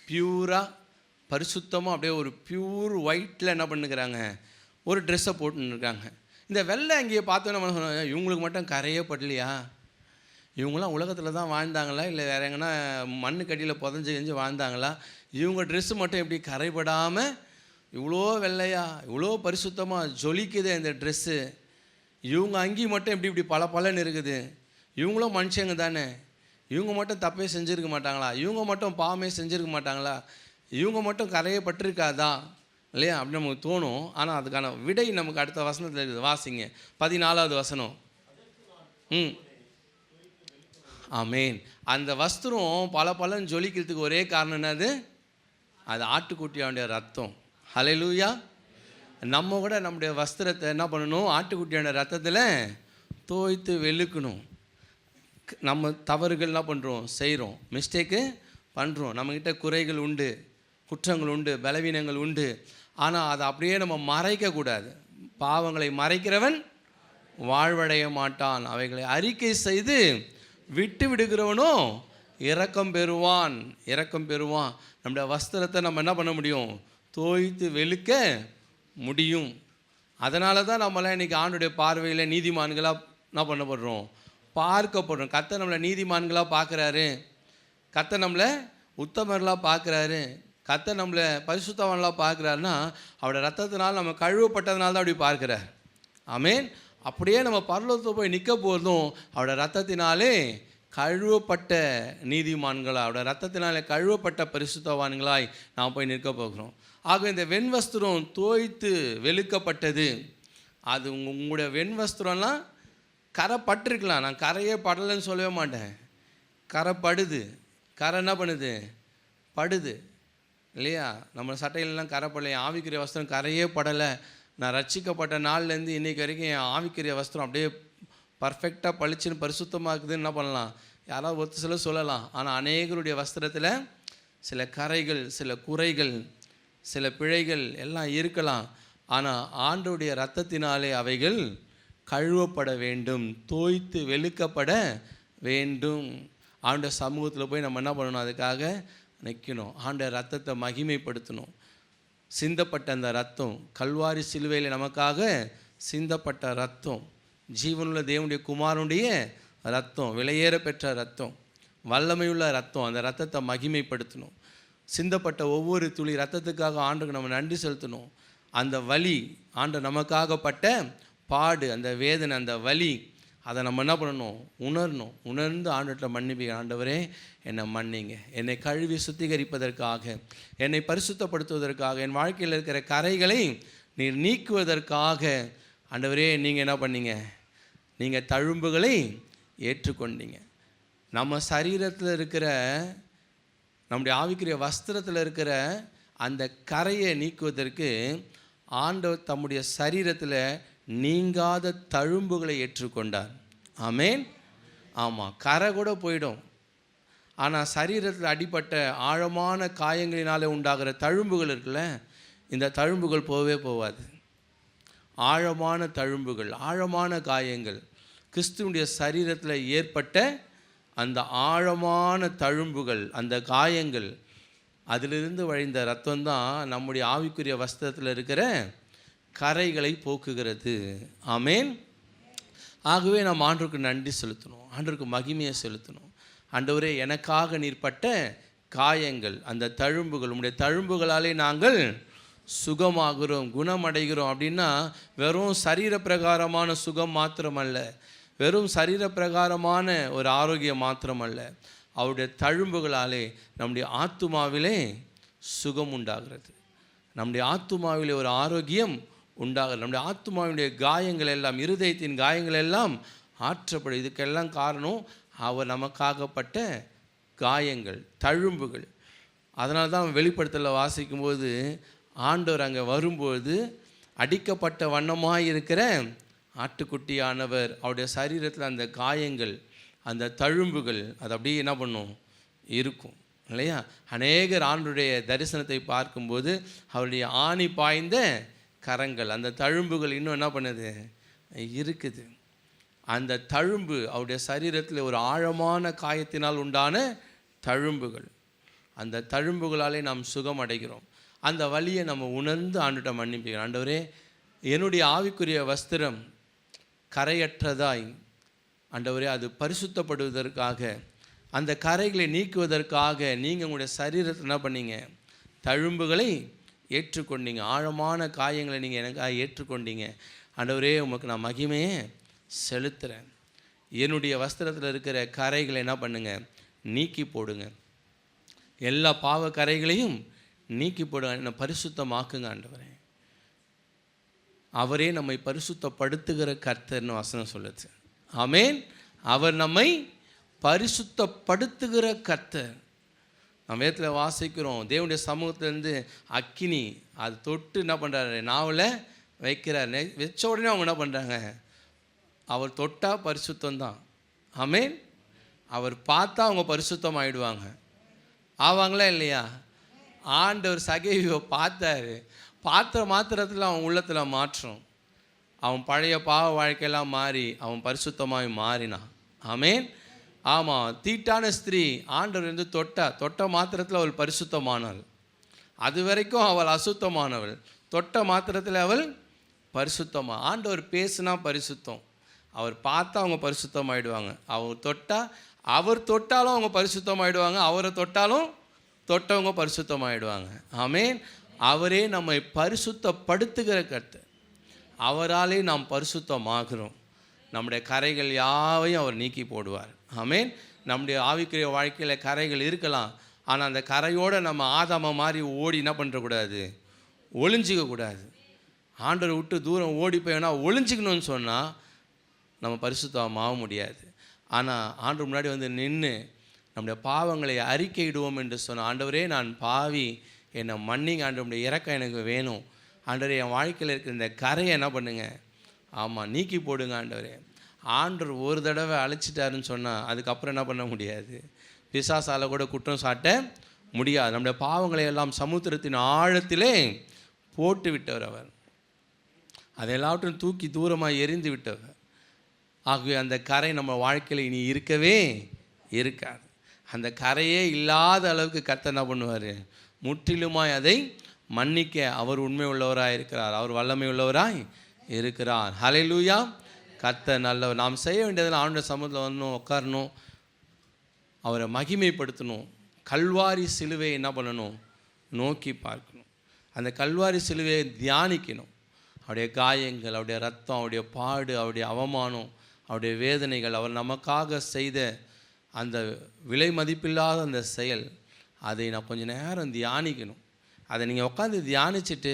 பியூராக பரிசுத்தமாக அப்படியே ஒரு பியூர் ஒயிட்டில் என்ன பண்ணுக்கிறாங்க, ஒரு ட்ரெஸ்ஸை போட்டுருக்காங்க. இந்த வெள்ளை அங்கியை பார்த்தோன்னா நம்ம சொன்னோம், இவங்களுக்கு மட்டும் கரையே படலையா, இவங்களாம் உலகத்தில் தான் வாழ்ந்தாங்களா, இல்லை வேறு எங்கன்னா மண்ணுக்கடியில் புதஞ்சு கெஞ்சு வாழ்ந்தாங்களா, இவங்க ட்ரெஸ்ஸு மட்டும் எப்படி கரைப்படாமல் இவ்வளோ வெள்ளையா, இவ்வளோ பரிசுத்தமாக ஜொலிக்குது இந்த ட்ரெஸ்ஸு, இவங்க அங்கி மட்டும் இப்படி பல பலன்னு இருக்குது, இவங்களும் மனுஷங்க தானே, இவங்க மட்டும் தப்பே செஞ்சுருக்க மாட்டாங்களா, இவங்க மட்டும் பாவமே செஞ்சுருக்க மாட்டாங்களா, இவங்க மட்டும் கரையே பட்டிருக்காதா இல்லையா அப்படின்னு நமக்கு தோணும். ஆனால் அதுக்கான விடை நமக்கு அடுத்த வசனத்தில் இருக்குது. வாசிங்க 14வது வசனம். ஆமேன். அந்த வஸ்திரம் பல பலன்னு ஜொலிக்கிறதுக்கு ஒரே காரணம் என்னது, அது ஆட்டுக்குட்டியாவுடைய ரத்தம். ஹல்லேலூயா. நம்ம கூட நம்முடைய வஸ்திரத்தை என்ன பண்ணணும்? ஆட்டுக்குட்டியான ரத்தத்தில் தோய்த்து வெளுக்கணும். நம்ம தவறுகள் என்ன பண்ணுறோம்? செய்கிறோம், மிஸ்டேக்கு பண்ணுறோம். நம்மக்கிட்ட குறைகள் உண்டு, குற்றங்கள் உண்டு, பலவீனங்கள் உண்டு. ஆனால் அதை அப்படியே நம்ம மறைக்கக்கூடாது. பாவங்களை மறைக்கிறவன் வாழ்வடைய மாட்டான். அவைகளை அறிக்கை செய்து விட்டு விடுகிறவனோ இரக்கம் பெறுவான். இரக்கம் பெறுவான். நம்முடைய வஸ்திரத்தை நம்ம என்ன பண்ண முடியும்? தோய்த்து வெளுக்க முடியும். அதனால தான் நம்மளாம் இன்றைக்கி ஆண்டுடைய பார்வையில் நீதிமான்களாக என்ன பண்ணப்படுறோம்? பார்க்கப்படுறோம். கர்த்தர் நம்மளை நீதிமான்களாக பார்க்குறாரு. கர்த்தர் நம்மளை உத்தமர்களாக பார்க்குறாரு. கர்த்தர் நம்மளை பரிசுத்தவான்களாக பார்க்குறாருன்னா அவருடைய ரத்தத்தினால் நம்ம கழுவப்பட்டதுனால தான் அப்படி பார்க்குறார். ஆமென். அப்படியே நம்ம பரலோகத்தில் போய் நிற்க போதும் அவருடைய ரத்தத்தினாலே கழுவப்பட்ட நீதிமான்களாக, அவருடைய ரத்தத்தினாலே கழுவப்பட்ட பரிசுத்தவான்களாய் நாம் போய் நிற்க போகிறோம். ஆக இந்த வெண்வஸ்திரம் தோய்த்து வெளுக்கப்பட்டது. அது உங்களுடைய வெண்வஸ்திரம்லாம் கரை பட்டிருக்கலாம். நான் கரையே படலைன்னு சொல்லவே மாட்டேன். கரை படுது. கரை என்ன பண்ணுது? படுது இல்லையா? நம்ம சட்டையிலலாம் கரை படலை. ஆவிக்குரிய வஸ்திரம் கரையே படலை. நான் ரட்சிக்கப்பட்ட நாள்லேருந்து இன்றைக்கி வரைக்கும் என் ஆவிக்குரிய வஸ்திரம் அப்படியே பர்ஃபெக்டாக பளிச்சுன்னு பரிசுத்தமாக இருக்குதுன்னு என்ன பண்ணலாம்? யாராவது ஒத்து சில சொல்லலாம். ஆனால் அநேகருடைய வஸ்திரத்தில் சில கரைகள், சில குறைகள், சில பிழைகள் எல்லாம் இருக்கலாம். ஆனால் ஆண்டவருடைய இரத்தத்தினாலே அவைகள் கழுவப்பட வேண்டும், தோய்த்து வெளுக்கப்பட வேண்டும். ஆண்டவர் சமூகத்தில் போய் நம்ம என்ன பண்ணணும்? அதுக்காக நிற்கணும். ஆண்டவர் ரத்தத்தை மகிமைப்படுத்தணும். சிந்தப்பட்ட அந்த ரத்தம், கல்வாரி சிலுவையில் நமக்காக சிந்தப்பட்ட ரத்தம், ஜீவனுள்ள தேவனுடைய குமாரனுடைய ரத்தம், விலையேற பெற்ற ரத்தம், வல்லமையுள்ள ரத்தம். அந்த ரத்தத்தை மகிமைப்படுத்தணும். சிந்தப்பட்ட ஒவ்வொரு துளி ரத்தத்துக்காக ஆண்டுக்கு நம்ம நன்றி செலுத்தணும். அந்த வலி, ஆண்டு நமக்காகப்பட்ட பாடு, அந்த வேதனை, அந்த வலி, அதை நம்ம என்ன பண்ணணும்? உணரணும். உணர்ந்து ஆண்டுகிட்ட மன்னிப்பீங்க. ஆண்டவரே என்னை மன்னிங்க, என்னை கழுவி சுத்திகரிப்பதற்காக, என்னை பரிசுத்தப்படுத்துவதற்காக, என் வாழ்க்கையில் இருக்கிற கரைகளை நீர் நீக்குவதற்காக ஆண்டவரே நீங்கள் என்ன பண்ணீங்க? நீங்கள் தழும்புகளை ஏற்றுக்கொண்டீங்க. நம்ம சரீரத்தில் இருக்கிற, நம்முடைய ஆவிக்குரிய வஸ்திரத்தில் இருக்கிற அந்த கரையை நீக்குவதற்கு ஆண்டவர் தம்முடைய சரீரத்தில் நீங்காத தழும்புகளை ஏற்றுக்கொண்டார். ஆமென். ஆமாம், கரை கூட போயிடும். ஆனால் சரீரத்தில் அடிப்பட்ட ஆழமான காயங்களினாலே உண்டாகிற தழும்புகள் இருக்குல்ல, இந்த தழும்புகள் போகவே போகாது. ஆழமான தழும்புகள், ஆழமான காயங்கள், கிறிஸ்துவனுடைய சரீரத்தில் ஏற்பட்ட அந்த ஆழமான தழும்புகள், அந்த காயங்கள், அதிலிருந்து வழிந்த ரத்தம்தான் நம்முடைய ஆவிக்குரிய வஸ்திரத்தில் இருக்கிற கரைகளை போக்குகிறது. ஆமென். ஆகவே நாம் ஆண்டவருக்கு நன்றி செலுத்தணும், ஆண்டவருக்கு மகிமையை செலுத்தணும். ஆண்டவரே எனக்காக நீர்ப்பட்ட காயங்கள், அந்த தழும்புகள், உம்முடைய தழும்புகளாலே நாங்கள் சுகமாகிறோம், குணமடைகிறோம். அப்படின்னா வெறும் சரீர பிரகாரமான சுகம் மாத்திரமல்ல, வெறும் சரீர பிரகாரமான ஒரு ஆரோக்கியம் மாத்திரமல்ல, அவருடைய தழும்புகளாலே நம்முடைய ஆத்துமாவிலே சுகம் உண்டாகிறது, நம்முடைய ஆத்துமாவிலே ஒரு ஆரோக்கியம் உண்டாகிறது, நம்முடைய ஆத்துமாவினுடைய காயங்கள் எல்லாம், இருதயத்தின் காயங்கள் எல்லாம் ஆற்றப்படும். இதுக்கெல்லாம் காரணம் அவர் நமக்காகப்பட்ட காயங்கள், தழும்புகள். அதனால தான் வெளிப்படுத்தல வாசிக்கும்போது ஆண்டவர் அங்கே வரும்போது அடிக்கப்பட்ட வண்ணமாக இருக்கிற ஆட்டுக்குட்டியானவர், அவருடைய சரீரத்தில் அந்த காயங்கள், அந்த தழும்புகள், அது அப்படியே என்ன பண்ணும்? இருக்கும் இல்லையா? அநேகர் ஆண்டுடைய தரிசனத்தை பார்க்கும்போது அவருடைய ஆணி பாய்ந்த கரங்கள், அந்த தழும்புகள் இன்னும் என்ன பண்ணுது? இருக்குது. அந்த தழும்பு அவருடைய சரீரத்தில் ஒரு ஆழமான காயத்தினால் உண்டான தழும்புகள். அந்த தழும்புகளாலே நாம் சுகம் அடைகிறோம். அந்த வலியை நம்ம உணர்ந்து ஆண்டுகிட்ட மன்னிப்பீங்க. ஆண்டவரே என்னுடைய ஆவிக்குரிய வஸ்திரம் கரையற்றதாய், ஆண்டவரே அது பரிசுத்தப்படுவதற்காக, அந்த கரைகளை நீக்குவதற்காக நீங்கள் உங்களுடைய சரீரத்தில் என்ன பண்ணீங்க? தழும்புகளை ஏற்றுக்கொண்டீங்க, ஆழமான காயங்களை நீங்கள் எனக்காக ஏற்றுக்கொண்டீங்க. ஆண்டவரே உமக்கு நான் மகிமையை செலுத்துகிறேன். என்னுடைய வஸ்திரத்தில் இருக்கிற கரைகளை என்ன பண்ணுங்க? நீக்கி போடுங்க. எல்லா பாவ கரைகளையும் நீக்கி போடுங்க, என்னை பரிசுத்தமாக்குங்க ஆண்டவரே. அவரே நம்மை பரிசுத்தப்படுத்துகிற கர்த்தர்னு வசனம் சொல்லுது. ஆமென். அவர் நம்மை பரிசுத்தப்படுத்துகிற கர்த்தர். நம்ம வேதத்தில் வாசிக்கிறோம், தேவனுடைய சமூகத்திலேருந்து அக்கினி அது தொட்டு என்ன பண்ணுறாரு, நாவில் வைக்கிறார். வச்ச உடனே அவங்க என்ன பண்ணுறாங்க, அவர் தொட்டால் பரிசுத்தம்தான். ஆமென். அவர் பார்த்தா அவங்க பரிசுத்தம் ஆகிடுவாங்க. ஆவாங்களா இல்லையா? ஆண்டவர் சகேவியை பார்த்தாரு. பார்த்த மாத்திரத்தில் அவன் உள்ளத்தில் மாற்றம், அவன் பழைய பாவ வாழ்க்கையெல்லாம் மாறி அவன் பரிசுத்தமாய் மாறினான். ஆமென். ஆமாம், தீட்டான ஸ்திரீ ஆண்டவர் தொட்ட மாத்திரத்தில் அவள் பரிசுத்தமானாள். அது வரைக்கும் அவள் அசுத்தமானவள். தொட்ட மாத்திரத்தில் அவள் பரிசுத்தமாக. ஆண்டவர் பேசுனா பரிசுத்தம், அவர் பார்த்தா அவங்க பரிசுத்தமாயிடுவாங்க. அவர் தொட்டாலும் அவங்க பரிசுத்தமாயிடுவாங்க, அவரை தொட்டவங்க பரிசுத்தமாயிடுவாங்க. ஆமென். அவரே நம்மை பரிசுத்தப்படுத்துகிற கர்த்தர். அவராலே நாம் பரிசுத்தமாகிறோம். நம்முடைய கரைகள் யாவையும் அவர் நீக்கி போடுவார். ஆமென். நம்முடைய ஆவிக்குரிய வாழ்க்கையில் கரைகள் இருக்கலாம், ஆனால் அந்த கரையோடு நம்ம ஆதாம மாதிரி ஓடி என்ன பண்ணுறக்கூடாது, ஒளிஞ்சிக்கக்கூடாது. ஆண்டவரை விட்டு தூரம் ஓடி போயினா ஒளிஞ்சிக்கணும்னு சொன்னால் நம்ம பரிசுத்தமாக முடியாது. ஆனால் ஆண்டவர் முன்னாடி வந்து நின்று நம்முடைய பாவங்களை அறிக்கையிடுவோம் என்று சொன்ன, ஆண்டவரே நான் பாவி, என்னை மன்னிங்க ஆண்டவருடைய இரக்கம் எனக்கு வேணும், ஆண்டவரே என் வாழ்க்கையில் இருக்கிற இந்த கரையை என்ன பண்ணுங்க, ஆமாம் நீக்கி போடுங்க ஆண்டவரே. ஆண்டவர் ஒரு தடவை அழைச்சிட்டாருன்னு சொன்னால் அதுக்கப்புறம் என்ன பண்ண முடியாது, பிசாசால் கூட குற்றம் சாட்ட முடியாது. நம்முடைய பாவங்களை எல்லாம் சமுத்திரத்தின் ஆழத்திலே போட்டு விட்டவர் அவர், அதை எல்லாவற்றையும் தூக்கி தூரமாக எரிந்து விட்டவர். ஆகவே அந்த கரை நம்ம வாழ்க்கையில் இனி இருக்கவே இருக்காது. அந்த கரையே இல்லாத அளவுக்கு கர்த்தர் என்ன பண்ணுவார், முற்றிலுமாய் அதை மன்னிக்க அவர் உண்மை உள்ளவராக இருக்கிறார், அவர் வல்லமை உள்ளவராய் இருக்கிறார். ஹல்லேலூயா. கர்த்தர் நல்லவர். நாம் செய்ய வேண்டியதில் ஆண்டவர் சமூகத்தில் வரணும், உட்காரணும், அவரை மகிமைப்படுத்தணும். கல்வாரி சிலுவையை என்ன பண்ணணும், நோக்கி பார்க்கணும். அந்த கல்வாரி சிலுவையை தியானிக்கணும். அவருடைய காயங்கள், அவருடைய ரத்தம், அவருடைய பாடு, அவருடைய அவமானம், அவருடைய வேதனைகள், அவர் நமக்காக செய்த அந்த விலை மதிப்பில்லாத அந்த செயல், அதை நான் கொஞ்சம் நேரம் தியானிக்கணும். அதை நீங்கள் உட்காந்து தியானிச்சுட்டு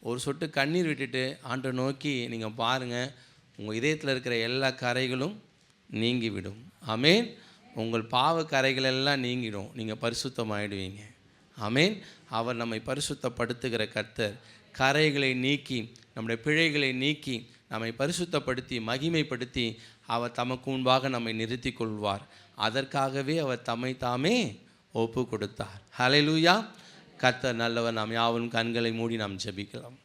ஒரு சொட்டு கண்ணீர் விட்டுட்டு ஆண்டவரை நோக்கி நீங்கள் பாருங்கள், உங்கள் இதயத்தில் இருக்கிற எல்லா கரைகளும் நீங்கிவிடும். ஆமென். உங்கள் பாவ கரைகள் எல்லாம் நீங்கிடும், நீங்கள் பரிசுத்தமாயிடுவீங்க. ஆமென். அவர் நம்மை பரிசுத்தப்படுத்துகிற கர்த்தர். கரைகளை நீக்கி நம்முடைய பிழைகளை நீக்கி நம்மை பரிசுத்தப்படுத்தி மகிமைப்படுத்தி அவர் தமக்கு முன்பாக நம்மை நிறுத்தி கொள்வார். அதற்காகவே அவர் தம்மை தாமே ஒப்பு கொடுத்தார். ஹல்லேலூயா. கர்த்தர் நல்லவர். நாம் யாவரும் கண்களை மூடி நாம் ஜெபிக்கலாம்.